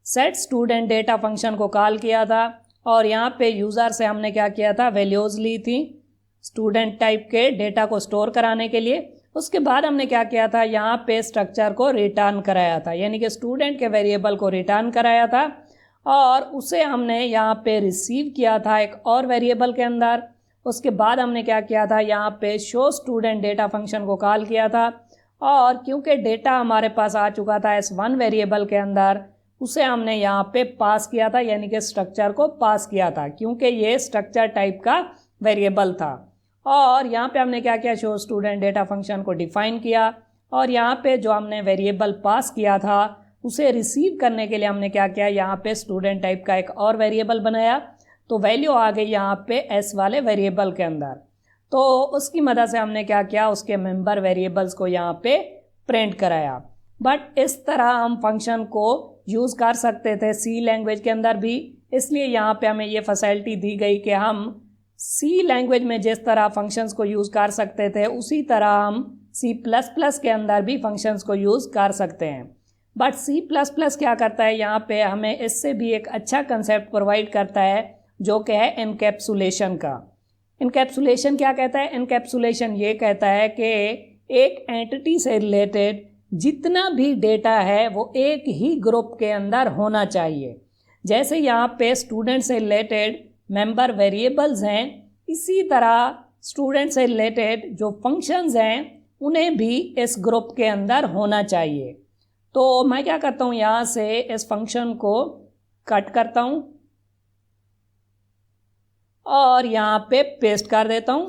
सेट स्टूडेंट डेटा फंक्शन को कॉल किया था, और यहाँ पे यूज़र से हमने क्या किया था, वैल्यूज़ ली थी स्टूडेंट टाइप के डेटा को स्टोर कराने के लिए। उसके बाद हमने क्या किया था, यहाँ पे स्ट्रक्चर को रिटर्न कराया था, यानी कि स्टूडेंट के वेरिएबल को रिटर्न कराया था, और उसे हमने यहाँ पे रिसीव किया था एक और वेरिएबल के अंदर। उसके बाद हमने क्या किया था, यहाँ पे शो स्टूडेंट डेटा फंक्शन को कॉल किया था, और क्योंकि डेटा हमारे पास आ चुका था S1 वेरिएबल के अंदर, उसे हमने यहाँ पे पास किया था, यानी कि स्ट्रक्चर को पास किया था, क्योंकि ये स्ट्रक्चर टाइप का वेरिएबल था। और यहाँ पे हमने क्या किया, शो स्टूडेंट डेटा फंक्शन को डिफाइन किया और यहाँ पे जो हमने वेरिएबल पास किया था उसे रिसीव करने के लिए हमने क्या किया, यहाँ पे स्टूडेंट टाइप का एक और वेरिएबल बनाया। तो वैल्यू आ गई यहाँ पे एस वाले वेरिएबल के अंदर। तो उसकी मदद से हमने क्या किया, उसके मेंबर वेरिएबल्स को यहाँ पे प्रिंट कराया। बट इस तरह हम फंक्शन को यूज़ कर सकते थे सी लैंग्वेज के अंदर भी, इसलिए यहाँ पे हमें ये फैसिलिटी दी गई कि हम सी लैंग्वेज में जिस तरह फंक्शंस को यूज़ कर सकते थे उसी तरह हम C++ के अंदर भी फंक्शंस को यूज़ कर सकते हैं। बट C++ क्या करता है, यहाँ पे हमें इससे भी एक अच्छा कंसेप्ट प्रोवाइड करता है जो कि है इनकैप्सुलेशन का। इनकैप्सुलेशन क्या कहता है, इनकैप्सुलेशन ये कहता है कि एक एंटिटी से रिलेटेड जितना भी डेटा है वो एक ही ग्रुप के अंदर होना चाहिए। जैसे यहाँ पे स्टूडेंट से रिलेटेड मेंबर वेरिएबल्स हैं, इसी तरह स्टूडेंट से रिलेटेड जो फंक्शंस हैं उन्हें भी इस ग्रुप के अंदर होना चाहिए। तो मैं क्या करता हूँ, यहाँ से इस फंक्शन को कट करता हूँ और यहाँ पे पेस्ट कर देता हूँ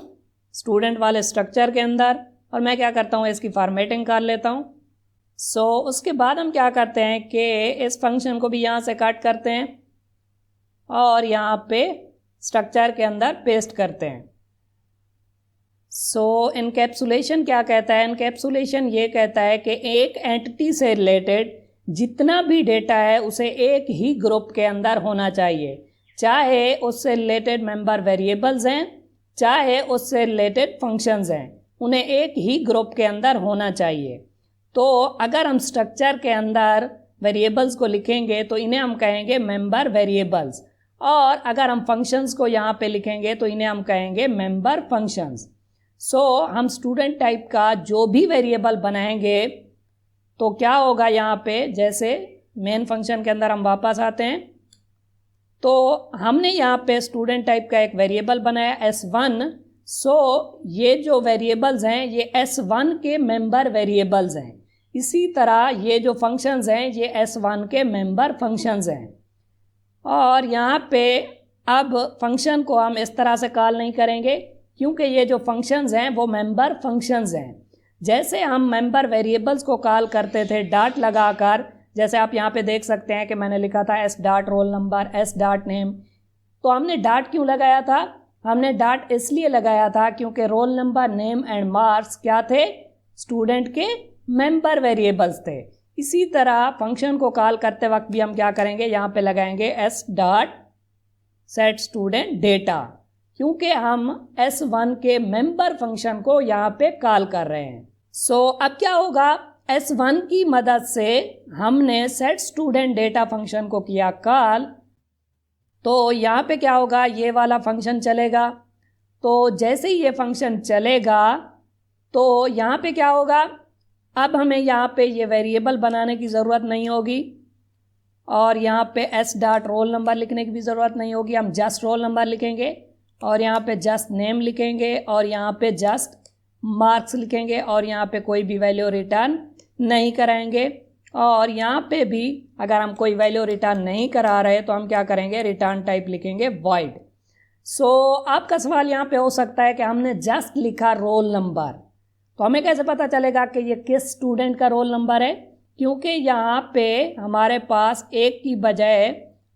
स्टूडेंट वाले स्ट्रक्चर के अंदर, और मैं क्या करता हूँ, इसकी फॉर्मेटिंग कर लेता हूँ। उसके बाद हम क्या करते हैं कि इस फंक्शन को भी यहाँ से कट करते हैं और यहाँ पे स्ट्रक्चर के अंदर पेस्ट करते हैं। इनकैप्सुलेशन क्या कहता है, इनकैप्सुलेशन ये कहता है कि एक एंटिटी से रिलेटेड जितना भी डेटा है उसे एक ही ग्रुप के अंदर होना चाहिए, चाहे उससे रिलेटेड मेंबर वेरिएबल्स हैं चाहे उससे रिलेटेड फंक्शंस हैं, उन्हें एक ही ग्रुप के अंदर होना चाहिए। तो अगर हम स्ट्रक्चर के अंदर वेरिएबल्स को लिखेंगे तो इन्हें हम कहेंगे मेंबर वेरिएबल्स, और अगर हम फंक्शंस को यहाँ पे लिखेंगे तो इन्हें हम कहेंगे मेंबर फंक्शंस। हम स्टूडेंट टाइप का जो भी वेरिएबल बनाएंगे तो क्या होगा, यहाँ पे जैसे मेन फंक्शन के अंदर हम वापस आते हैं तो हमने यहाँ पे स्टूडेंट टाइप का एक वेरिएबल बनाया S1। ये जो वेरिएबल्स हैं ये S1 के मेंबर वेरिएबल्स हैं, इसी तरह ये जो फंक्शंस हैं ये S1 के मेंबर फंक्शंस हैं। और यहाँ पे अब फंक्शन को हम इस तरह से कॉल नहीं करेंगे क्योंकि ये जो फंक्शंस हैं वो मेंबर फंक्शंस हैं। जैसे हम मेंबर वेरिएबल्स को कॉल करते थे डॉट लगाकर, जैसे आप यहाँ पे देख सकते हैं कि मैंने लिखा था S dot roll number, S dot name. तो हमने डॉट क्यों लगाया था, हमने डॉट इसलिए लगाया था क्योंकि role number, name and marks क्या थे, स्टूडेंट के मेंबर वेरिएबल्स थे। इसी तरह फंक्शन को कॉल करते वक्त भी हम क्या करेंगे, यहाँ पे लगाएंगे S dot set student data, क्योंकि हम S1 के मेंबर फंक्शन को यहाँ पे कॉल कर रहे हैं। अब क्या होगा, S1 की मदद से हमने सेट स्टूडेंट डेटा फंक्शन को किया कॉल, तो यहाँ पे क्या होगा, ये वाला फंक्शन चलेगा। तो जैसे ही ये फंक्शन चलेगा तो यहाँ पे क्या होगा, अब हमें यहाँ पे ये वेरिएबल बनाने की ज़रूरत नहीं होगी और यहाँ पे S डॉट रोल नंबर लिखने की भी ज़रूरत नहीं होगी। हम जस्ट रोल नंबर लिखेंगे और यहाँ पे जस्ट नेम लिखेंगे और यहाँ पे जस्ट मार्क्स लिखेंगे और यहाँ पे कोई भी वैल्यू रिटर्न नहीं कराएंगे। और यहाँ पे भी अगर हम कोई वैल्यू रिटर्न नहीं करा रहे तो हम क्या करेंगे, रिटर्न टाइप लिखेंगे वॉइड। आपका सवाल यहाँ पे हो सकता है कि हमने जस्ट लिखा रोल नंबर, तो हमें कैसे पता चलेगा कि ये किस स्टूडेंट का रोल नंबर है, क्योंकि यहाँ पे हमारे पास एक की बजाय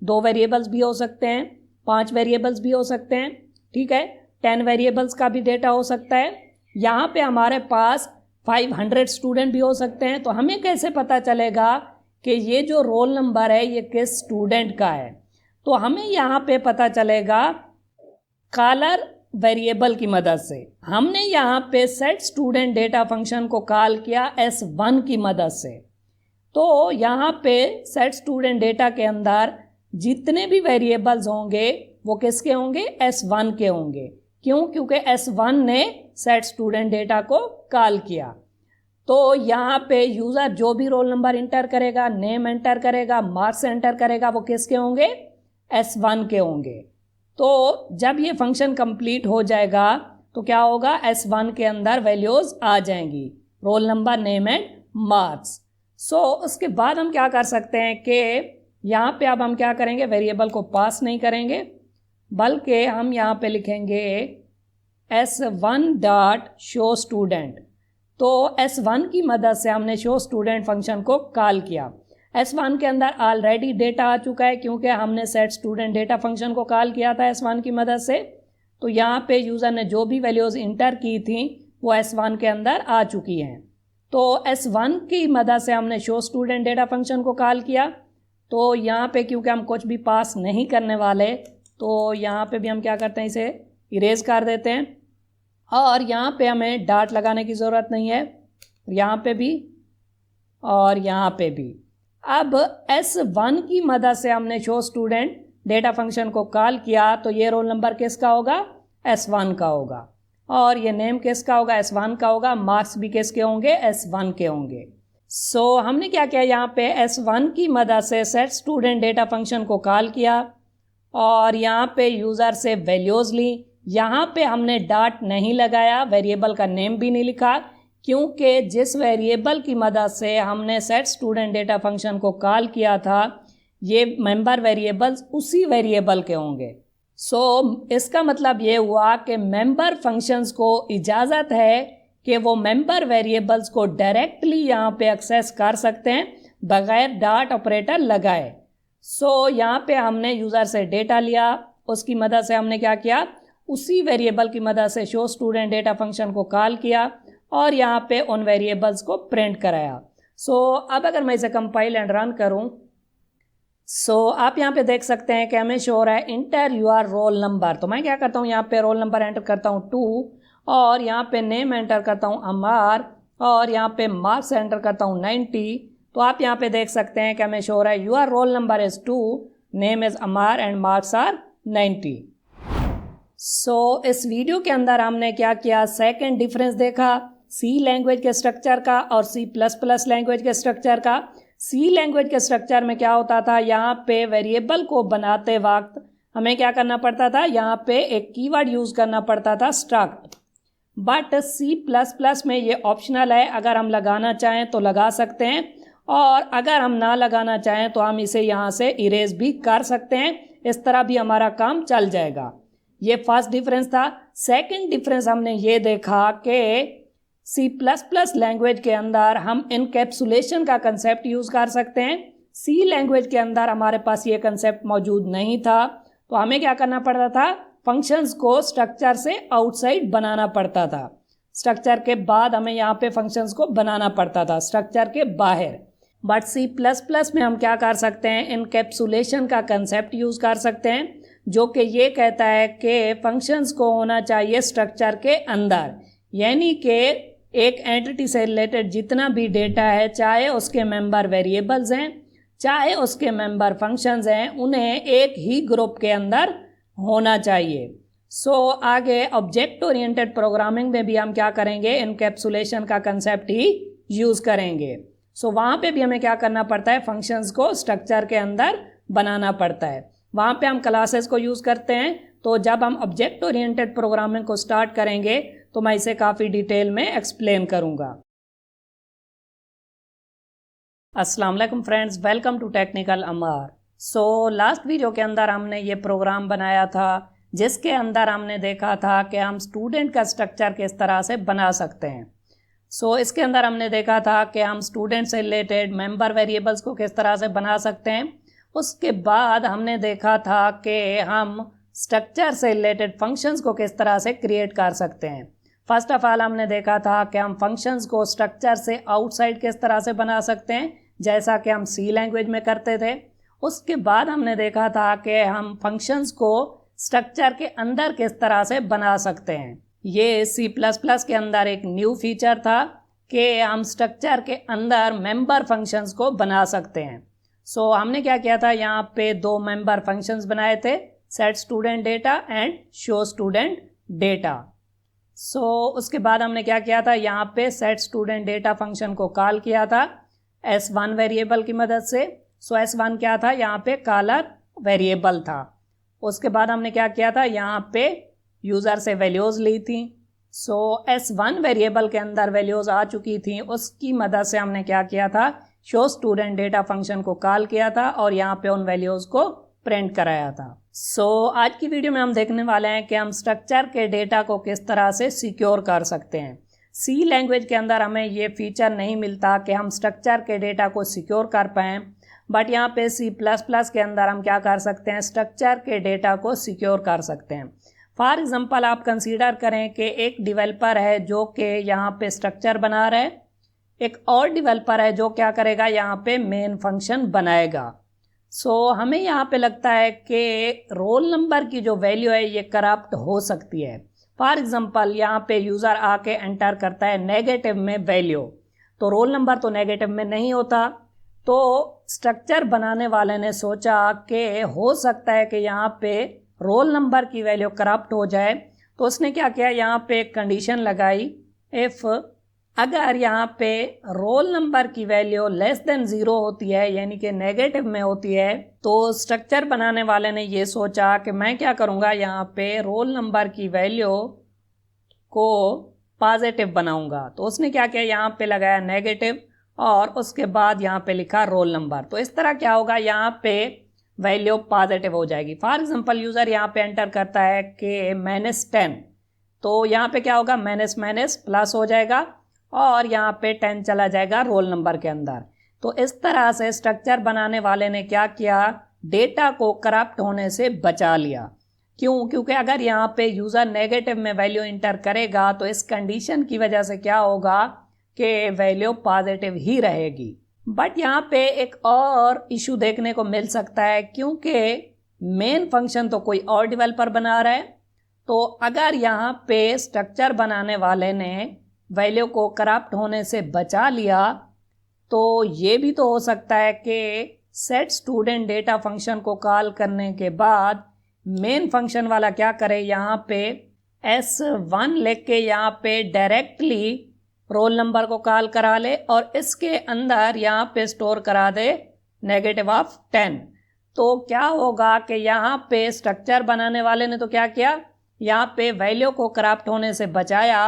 2 वेरिएबल्स भी हो सकते हैं, 5 वेरिएबल्स भी हो सकते हैं, ठीक है, 10 वेरिएबल्स का भी डेटा हो सकता है। यहाँ पे हमारे पास 500 स्टूडेंट भी हो सकते हैं। तो हमें कैसे पता चलेगा कि ये जो रोल नंबर है ये किस स्टूडेंट का है, तो हमें यहाँ पे पता चलेगा कॉलर वेरिएबल की मदद से। हमने यहाँ पे सेट स्टूडेंट डेटा फंक्शन को कॉल किया S1 की मदद से। तो यहाँ पे सेट स्टूडेंट डेटा के अंदर जितने भी वेरिएबल्स होंगे वो किसके होंगे, S1 के होंगे। क्यों, क्योंकि S1 ने सेट स्टूडेंट डेटा को कॉल किया। तो यहाँ पे यूज़र जो भी रोल नंबर इंटर करेगा, नेम एंटर करेगा, मार्क्स एंटर करेगा, वो किसके होंगे, S1 के होंगे। तो जब ये फंक्शन कंप्लीट हो जाएगा तो क्या होगा, S1 के अंदर वैल्यूज़ आ जाएंगी, role number, name and marks. उसके बाद हम क्या कर सकते हैं कि यहाँ पे अब हम क्या करेंगे, वेरिएबल को पास नहीं करेंगे, बल्कि हम यहाँ पे लिखेंगे S1 डॉट शो स्टूडेंट। तो S1 की मदद से हमने शो स्टूडेंट फंक्शन को कॉल किया। S1 के अंदर ऑलरेडी डेटा आ चुका है क्योंकि हमने सेट स्टूडेंट डेटा फंक्शन को कॉल किया था S1 की मदद से। तो यहाँ पे यूज़र ने जो भी वैल्यूज़ इंटर की थी वो S1 के अंदर आ चुकी हैं। तो S1 की मदद से हमने शो स्टूडेंट डेटा फंक्शन को कॉल किया। तो यहाँ पे क्योंकि हम कुछ भी पास नहीं करने वाले तो यहाँ पे भी हम क्या करते हैं, इसे इरेज कर देते हैं। और यहाँ पे हमें डॉट लगाने की ज़रूरत नहीं है, यहाँ पे भी और यहाँ पे भी। अब S1 की मदद से हमने शो स्टूडेंट डेटा फंक्शन को कॉल किया तो ये रोल नंबर किसका होगा, S1 का होगा। और ये नेम किसका होगा, S1 का होगा। मार्क्स भी किसके होंगे, S1 के होंगे। सो हमने क्या किया, यहाँ पे S1 की मदद से सेट स्टूडेंट डेटा फंक्शन को कॉल किया और यहाँ पे यूज़र से वैल्यूज़ ली। यहाँ पे हमने डॉट नहीं लगाया, वेरिएबल का नेम भी नहीं लिखा, क्योंकि जिस वेरिएबल की मदद से हमने सेट स्टूडेंट डेटा फंक्शन को कॉल किया था ये मेंबर वेरिएबल्स उसी वेरिएबल के होंगे। सो इसका मतलब ये हुआ कि मेंबर फंक्शंस को इजाज़त है कि वो मेंबर वेरिएबल्स को डायरेक्टली यहाँ पे एक्सेस कर सकते हैं बगैर डॉट ऑपरेटर लगाए। सो यहाँ पे हमने यूज़र से डेटा लिया, उसकी मदद से हमने क्या किया, उसी वेरिएबल की मदद से शो स्टूडेंट डेटा फंक्शन को कॉल किया और यहाँ पे उन वेरिएबल्स को प्रिंट कराया। सो अब अगर मैं इसे कंपाइल एंड रन करूँ आप यहाँ पे देख सकते हैं कि हमें शो हो रहा है इंटर योर रोल नंबर। तो मैं क्या करता हूँ, यहाँ पे रोल नंबर एंटर करता हूँ 2 और यहाँ पे नेम एंटर करता हूँ अमार और यहाँ पे मार्क्स एंटर करता हूँ 90। तो आप यहाँ पे देख सकते हैं कि हमें शो हो रहा है your roll number is 2, name is Amar and marks are 90। इस वीडियो के अंदर हमने क्या किया, सेकेंड डिफरेंस देखा सी लैंग्वेज के स्ट्रक्चर का और C++ लैंग्वेज के स्ट्रक्चर का। सी लैंग्वेज के स्ट्रक्चर में क्या होता था, यहाँ पे वेरिएबल को बनाते वक्त हमें क्या करना पड़ता था, यहाँ पे एक कीवर्ड यूज़ करना पड़ता था स्ट्रक्ट। बट C++ में ये ऑप्शनल है, अगर हम लगाना चाहें तो लगा सकते हैं और अगर हम ना लगाना चाहें तो हम इसे यहाँ से इरेज भी कर सकते हैं। इस तरह भी हमारा काम चल जाएगा। ये फर्स्ट डिफरेंस था। सेकंड डिफरेंस हमने ये देखा कि C++ लैंग्वेज के अंदर हम इनकैप्सुलेशन का कंसेप्ट यूज़ कर सकते हैं। सी लैंग्वेज के अंदर हमारे पास ये कंसेप्ट मौजूद नहीं था, तो हमें क्या करना पड़ता था, फंक्शंस को स्ट्रक्चर से आउटसाइड बनाना पड़ता था। स्ट्रक्चर के बाद हमें यहाँ पे फंक्शंस को बनाना पड़ता था स्ट्रक्चर के बाहर। बट C++ में हम क्या कर सकते हैं, इनकैप्सुलेशन का कंसेप्ट यूज़ कर सकते हैं, जो कि ये कहता है कि फंक्शंस को होना चाहिए स्ट्रक्चर के अंदर। यानी कि एक एंटिटी से रिलेटेड जितना भी डेटा है, चाहे उसके मेंबर वेरिएबल्स हैं चाहे उसके मेंबर फंक्शंस हैं, उन्हें एक ही ग्रुप के अंदर होना चाहिए। आगे ऑब्जेक्ट ओरिएंटेड प्रोग्रामिंग में भी हम क्या करेंगे, इनकैप्सुलेशन का कंसेप्ट ही यूज़ करेंगे। वहाँ पे भी हमें क्या करना पड़ता है, फंक्शंस को स्ट्रक्चर के अंदर बनाना पड़ता है। वहाँ पे हम क्लासेस को यूज़ करते हैं। तो जब हम ऑब्जेक्ट ओरिएंटेड प्रोग्रामिंग को स्टार्ट करेंगे तो मैं इसे काफ़ी डिटेल में एक्सप्लेन करूँगा। अस्सलाम वालेकुम friends, welcome to technical Amar. Last video के अंदर हमने ये प्रोग्राम बनाया था जिसके अंदर हमने देखा था कि हम स्टूडेंट का स्ट्रक्चर किस तरह से बना सकते हैं। इसके अंदर हमने देखा था कि हम स्टूडेंट से रिलेटेड मेंबर वेरिएबल्स को किस तरह से बना सकते हैं। उसके बाद हमने देखा था कि हम स्ट्रक्चर से रिलेटेड फंक्शंस को किस तरह से क्रिएट कर सकते हैं। फर्स्ट ऑफ ऑल हमने देखा था कि हम फंक्शंस को स्ट्रक्चर से आउटसाइड किस तरह से बना सकते हैं, जैसा कि हम सी लैंग्वेज में करते थे। उसके बाद हमने देखा था कि हम फंक्शंस को स्ट्रक्चर के अंदर किस तरह से बना सकते हैं। ये C++ के अंदर एक न्यू फीचर था कि हम स्ट्रक्चर के अंदर मेंबर फंक्शंस को बना सकते हैं। हमने क्या किया था, यहाँ पे 2 मेंबर फंक्शंस बनाए थे, set student data and show student data. उसके बाद हमने क्या किया था, यहाँ पे सेट स्टूडेंट डेटा फंक्शन को कॉल किया था S1 वेरिएबल की मदद से। S1 क्या था, यहाँ पे कॉलर वेरिएबल था। उसके बाद हमने क्या किया था, यहाँ पे यूज़र से वैल्यूज़ ली थी। S1 वेरिएबल के अंदर वैल्यूज़ आ चुकी थी, उसकी मदद से हमने क्या किया था, शो स्टूडेंट डेटा फंक्शन को कॉल किया था और यहाँ पे उन वैल्यूज़ को प्रिंट कराया था। आज की वीडियो में हम देखने वाले हैं कि हम स्ट्रक्चर के डेटा को किस तरह से सिक्योर कर सकते हैं। सी लैंग्वेज के अंदर हमें ये फीचर नहीं मिलता कि हम स्ट्रक्चर के डेटा को सिक्योर कर पाएँ, बट यहाँ पे C++ के अंदर हम क्या कर सकते हैं, स्ट्रक्चर के डेटा को सिक्योर कर सकते हैं। फॉर एग्जांपल आप कंसीडर करें कि एक डेवलपर है जो कि यहाँ पे स्ट्रक्चर बना रहा है, एक और डेवलपर है जो क्या करेगा, यहाँ पे मेन फंक्शन बनाएगा। हमें यहाँ पे लगता है कि रोल नंबर की जो वैल्यू है ये करप्ट हो सकती है। फॉर एग्जांपल यहाँ पे यूज़र आके एंटर करता है नेगेटिव में वैल्यू, तो रोल नंबर तो नेगेटिव में नहीं होता। तो स्ट्रक्चर बनाने वाले ने सोचा कि हो सकता है कि यहाँ पे रोल नंबर की वैल्यू करप्ट हो जाए, तो उसने क्या किया, यहाँ पे एक कंडीशन लगाई, इफ़ अगर यहाँ पे रोल नंबर की वैल्यू लेस देन 0 होती है, यानी कि नेगेटिव में होती है, तो स्ट्रक्चर बनाने वाले ने ये सोचा कि मैं क्या करूँगा, यहाँ पे रोल नंबर की वैल्यू को पॉजिटिव बनाऊँगा। तो उसने क्या किया, यहाँ पे लगाया नेगेटिव और उसके बाद यहाँ पे लिखा रोल नंबर। तो इस तरह क्या होगा, यहाँ पे वैल्यू पॉजिटिव हो जाएगी। फॉर एग्जांपल यूज़र यहाँ पे एंटर करता है कि -10, तो यहाँ पे क्या होगा, माइनस प्लस हो जाएगा और यहाँ पे 10 चला जाएगा रोल नंबर के अंदर। तो इस तरह से स्ट्रक्चर बनाने वाले ने क्या किया, डेटा को करप्ट होने से बचा लिया। क्यों? क्योंकि अगर यहाँ पे यूज़र नेगेटिव में वैल्यू इंटर करेगा तो इस कंडीशन की वजह से क्या होगा कि वैल्यू पॉजिटिव ही रहेगी। बट यहाँ पे एक और इशू देखने को मिल सकता है, क्योंकि मेन फंक्शन तो कोई और डेवलपर बना रहा है। तो अगर यहाँ पे स्ट्रक्चर बनाने वाले ने वैल्यू को करप्ट होने से बचा लिया, तो ये भी तो हो सकता है कि सेट स्टूडेंट डेटा फंक्शन को कॉल करने के बाद मेन फंक्शन वाला क्या करे, यहाँ पे S1 लिख के यहाँ पे डायरेक्टली रोल नंबर को कॉल करा ले और इसके अंदर यहाँ पे स्टोर करा दे -10। तो क्या होगा कि यहाँ पे स्ट्रक्चर बनाने वाले ने तो क्या किया, यहाँ पे वैल्यू को करप्ट होने से बचाया,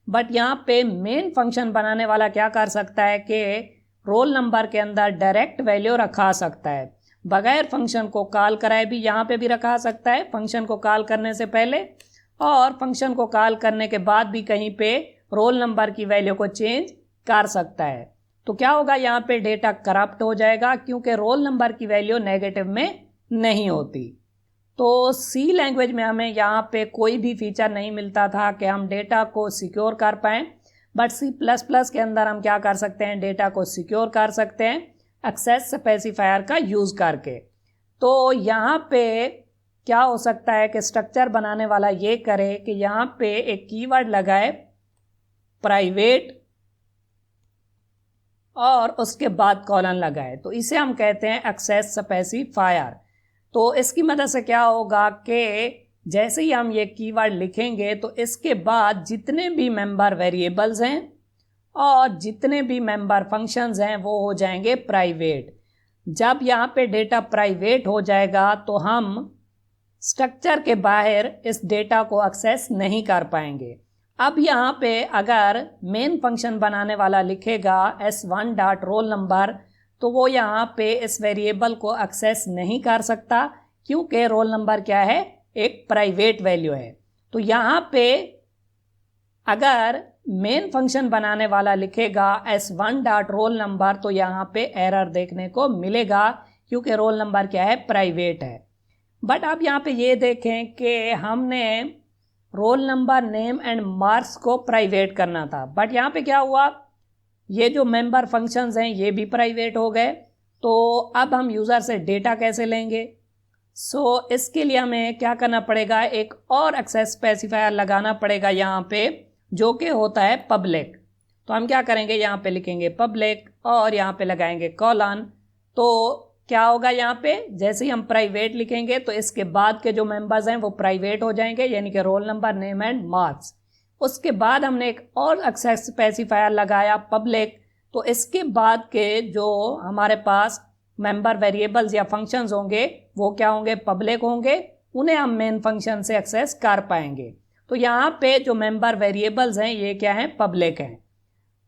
बट यहाँ पे मेन फंक्शन बनाने वाला क्या कर सकता है कि रोल नंबर के अंदर डायरेक्ट वैल्यू रखा सकता है, बगैर फंक्शन को कॉल कराए भी यहाँ पे भी रखा सकता है, फंक्शन को कॉल करने से पहले और फंक्शन को कॉल करने के बाद भी कहीं पे रोल नंबर की वैल्यू को चेंज कर सकता है। तो क्या होगा, यहाँ पे डेटा करप्ट हो जाएगा क्योंकि रोल नंबर की वैल्यू नेगेटिव में नहीं होती। तो सी लैंग्वेज में हमें यहाँ पे कोई भी फीचर नहीं मिलता था कि हम डेटा को सिक्योर कर पाएँ, बट C++ के अंदर हम क्या कर सकते हैं, डेटा को सिक्योर कर सकते हैं एक्सेस स्पेसिफायर का यूज़ करके। तो यहाँ पे क्या हो सकता है कि स्ट्रक्चर बनाने वाला ये करे कि यहाँ पे एक कीवर्ड लगाए प्राइवेट और उसके बाद कॉलन लगाए, तो इसे हम कहते हैं एक्सेस स्पेसिफायर। तो इसकी मदद से क्या होगा कि जैसे ही हम ये कीवर्ड लिखेंगे तो इसके बाद जितने भी मेंबर वेरिएबल्स हैं और जितने भी मेंबर फंक्शंस हैं वो हो जाएंगे प्राइवेट। जब यहाँ पे डेटा प्राइवेट हो जाएगा तो हम स्ट्रक्चर के बाहर इस डेटा को एक्सेस नहीं कर पाएंगे। अब यहाँ पे अगर मेन फंक्शन बनाने वाला लिखेगा S1.roll_number, तो वो यहाँ पे इस वेरिएबल को एक्सेस नहीं कर सकता क्योंकि रोल नंबर क्या है, एक प्राइवेट वैल्यू है। तो यहाँ पे अगर मेन फंक्शन बनाने वाला लिखेगा S1.roll_number, तो यहाँ पे एरर देखने को मिलेगा क्योंकि रोल नंबर क्या है, प्राइवेट है। बट अब यहाँ पे ये देखें कि हमने role number, name and marks को प्राइवेट करना था, बट यहाँ पे क्या हुआ, ये जो मेंबर फंक्शंस हैं ये भी प्राइवेट हो गए। तो अब हम यूज़र से डेटा कैसे लेंगे? इसके लिए हमें क्या करना पड़ेगा, एक और एक्सेस स्पेसिफायर लगाना पड़ेगा यहाँ पे, जो कि होता है पब्लिक। तो हम क्या करेंगे, यहाँ पे लिखेंगे पब्लिक और यहाँ पे लगाएंगे कॉलन। तो क्या होगा, यहाँ पे जैसे ही हम प्राइवेट लिखेंगे तो इसके बाद के जो मेंबर्स हैं वो प्राइवेट हो जाएंगे, यानी कि role number, name and marks. उसके बाद हमने एक और एक्सेस स्पेसिफायर लगाया पब्लिक, तो इसके बाद के जो हमारे पास मेंबर वेरिएबल्स या फंक्शंस होंगे वो क्या होंगे, पब्लिक होंगे, उन्हें हम मेन फंक्शन से एक्सेस कर पाएंगे। तो यहाँ पे जो मेंबर वेरिएबल्स हैं ये क्या हैं, पब्लिक हैं।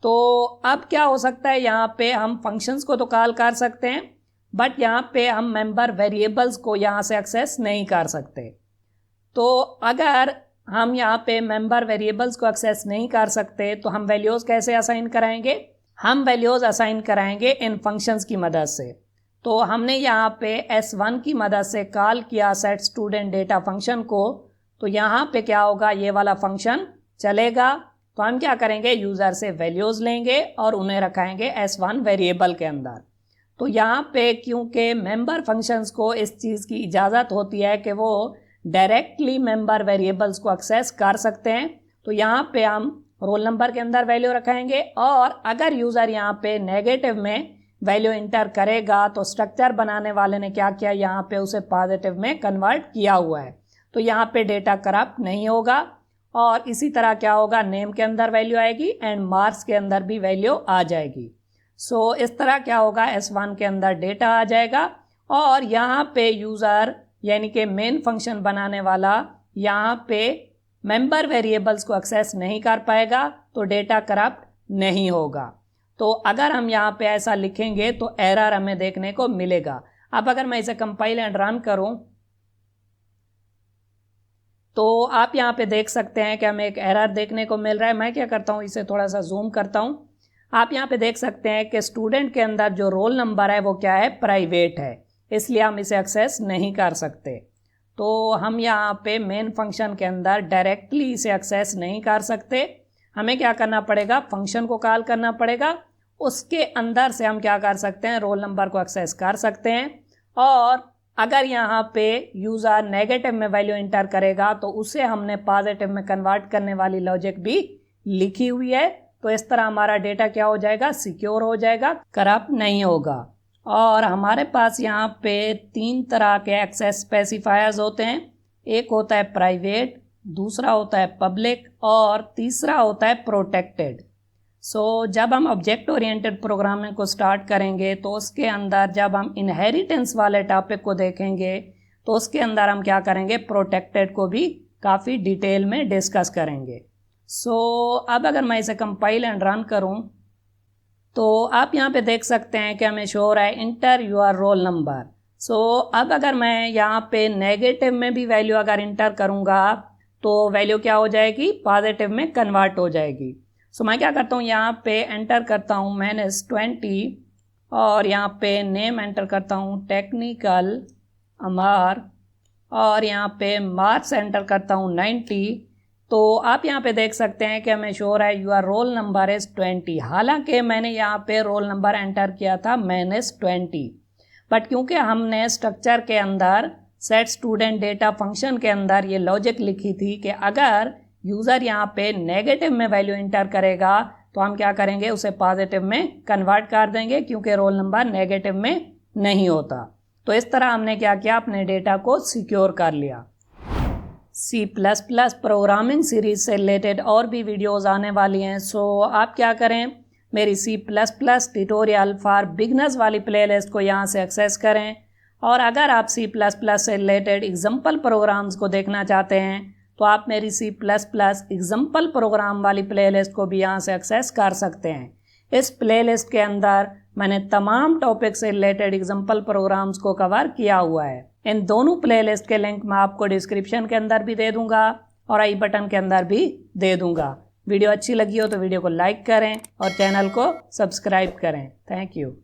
तो अब क्या हो सकता है, यहाँ पे हम फंक्शंस को तो कॉल कर सकते हैं, बट यहाँ पे हम मेंबर वेरिएबल्स को यहाँ से एक्सेस नहीं कर सकते। तो अगर हम यहाँ पे मेंबर वेरिएबल्स को एक्सेस नहीं कर सकते तो हम वैल्यूज़ कैसे असाइन कराएंगे? हम वैल्यूज़ असाइन कराएंगे इन फंक्शंस की मदद से। तो हमने यहाँ पे S1 की मदद से कॉल किया सेट स्टूडेंट डेटा फंक्शन को, तो यहाँ पे क्या होगा, ये वाला फंक्शन चलेगा। तो हम क्या करेंगे, यूज़र से वैल्यूज़ लेंगे और उन्हें रखाएंगे S1 वेरिएबल के अंदर। तो यहाँ पे क्योंकि मेंबर फंक्शंस को इस चीज़ की इजाज़त होती है कि वो डायरेक्टली मेंबर वेरिएबल्स को एक्सेस कर सकते हैं, तो यहाँ पे हम रोल नंबर के अंदर वैल्यू रखाएंगे और अगर यूज़र यहाँ पे नेगेटिव में वैल्यू इंटर करेगा तो स्ट्रक्चर बनाने वाले ने क्या किया, यहाँ पे उसे पॉजिटिव में कन्वर्ट किया हुआ है, तो यहाँ पे डेटा करप्ट नहीं होगा। और इसी तरह क्या होगा, नेम के अंदर वैल्यू आएगी एंड मार्क्स के अंदर भी वैल्यू आ जाएगी। सो इस तरह क्या होगा, S1 के अंदर डेटा आ जाएगा और यहाँ पे यूज़र यानी कि मेन फंक्शन बनाने वाला यहाँ पे मेंबर वेरिएबल्स को एक्सेस नहीं कर पाएगा, तो डेटा करप्ट नहीं होगा। तो अगर हम यहाँ पे ऐसा लिखेंगे तो एरर हमें देखने को मिलेगा। अब अगर मैं इसे कंपाइल एंड रन करूँ तो आप यहाँ पे देख सकते हैं कि हमें एक एरर देखने को मिल रहा है। मैं क्या करता हूँ, इसे थोड़ा सा जूम करता हूँ। आप यहाँ पे देख सकते हैं कि स्टूडेंट के अंदर जो रोल नंबर है वो क्या है, प्राइवेट है, इसलिए हम इसे एक्सेस नहीं कर सकते। तो हम यहाँ पे मेन फंक्शन के अंदर डायरेक्टली इसे एक्सेस नहीं कर सकते। हमें क्या करना पड़ेगा, फंक्शन को कॉल करना पड़ेगा, उसके अंदर से हम क्या कर सकते हैं, रोल नंबर को एक्सेस कर सकते हैं। और अगर यहाँ पे यूज़र नेगेटिव में वैल्यू इंटर करेगा तो उसे हमने पॉजिटिव में कन्वर्ट करने वाली लॉजिक भी लिखी हुई है। तो इस तरह हमारा डेटा क्या हो जाएगा, सिक्योर हो जाएगा, करप्ट नहीं होगा। और हमारे पास यहाँ पे 3 तरह के एक्सेस स्पेसिफायर्स होते हैं। एक होता है प्राइवेट, दूसरा होता है पब्लिक और तीसरा होता है प्रोटेक्टेड। सो जब हम ऑब्जेक्ट ओरिएंटेड प्रोग्रामिंग को स्टार्ट करेंगे तो उसके अंदर जब हम इनहेरिटेंस वाले टॉपिक को देखेंगे तो उसके अंदर हम क्या करेंगे, प्रोटेक्टेड को भी काफ़ी डिटेल में डिस्कस करेंगे। सो अब अगर मैं इसे कंपाइल एंड रन करूं तो आप यहाँ पे देख सकते हैं कि हमें शो हो रहा है इंटर योर रोल नंबर। सो अब अगर मैं यहाँ पे नेगेटिव में भी वैल्यू अगर इंटर करूँगा तो वैल्यू क्या हो जाएगी, पॉजिटिव में कन्वर्ट हो जाएगी। सो मैं क्या करता हूँ, यहाँ पे एंटर करता हूँ -20 और यहाँ पे नेम एंटर करता हूँ टेक्निकल अमर और यहाँ पे मार्क्स एंटर करता हूँ 90। तो आप यहाँ पे देख सकते हैं कि हमें शो हो रहा है योर रोल नंबर इज़ 20। हालांकि मैंने यहाँ पे रोल नंबर एंटर किया था -20, बट क्योंकि हमने स्ट्रक्चर के अंदर सेट स्टूडेंट डेटा फंक्शन के अंदर ये लॉजिक लिखी थी कि अगर यूज़र यहाँ पे नेगेटिव में वैल्यू इंटर करेगा तो हम क्या करेंगे, उसे पॉजिटिव में कन्वर्ट कर देंगे क्योंकि रोल नंबर नेगेटिव में नहीं होता। तो इस तरह हमने क्या किया, अपने डेटा को सिक्योर कर लिया। C++ प्रोग्रामिंग सीरीज से रिलेटेड और भी वीडियोस आने वाली हैं। सो आप क्या करें, मेरी C++ ट्यूटोरियल फॉर बिगनर्स वाली प्लेलिस्ट को यहाँ से एक्सेस करें। और अगर आप C++ से रिलेटेड एग्जाम्पल प्रोग्राम्स को देखना चाहते हैं तो आप मेरी C++ एग्जाम्पल प्रोग्राम वाली प्लेलिस्ट को भी यहाँ से एक्सेस कर सकते हैं। इस प्लेलिस्ट के अंदर मैंने तमाम टॉपिक से रिलेटेड एग्जाम्पल प्रोग्राम्स को कवर किया हुआ है। इन दोनों प्लेलिस्ट के लिंक मैं आपको डिस्क्रिप्शन के अंदर भी दे दूंगा और आई बटन के अंदर भी दे दूंगा। वीडियो अच्छी लगी हो तो वीडियो को लाइक करें और चैनल को सब्सक्राइब करें। Thank you.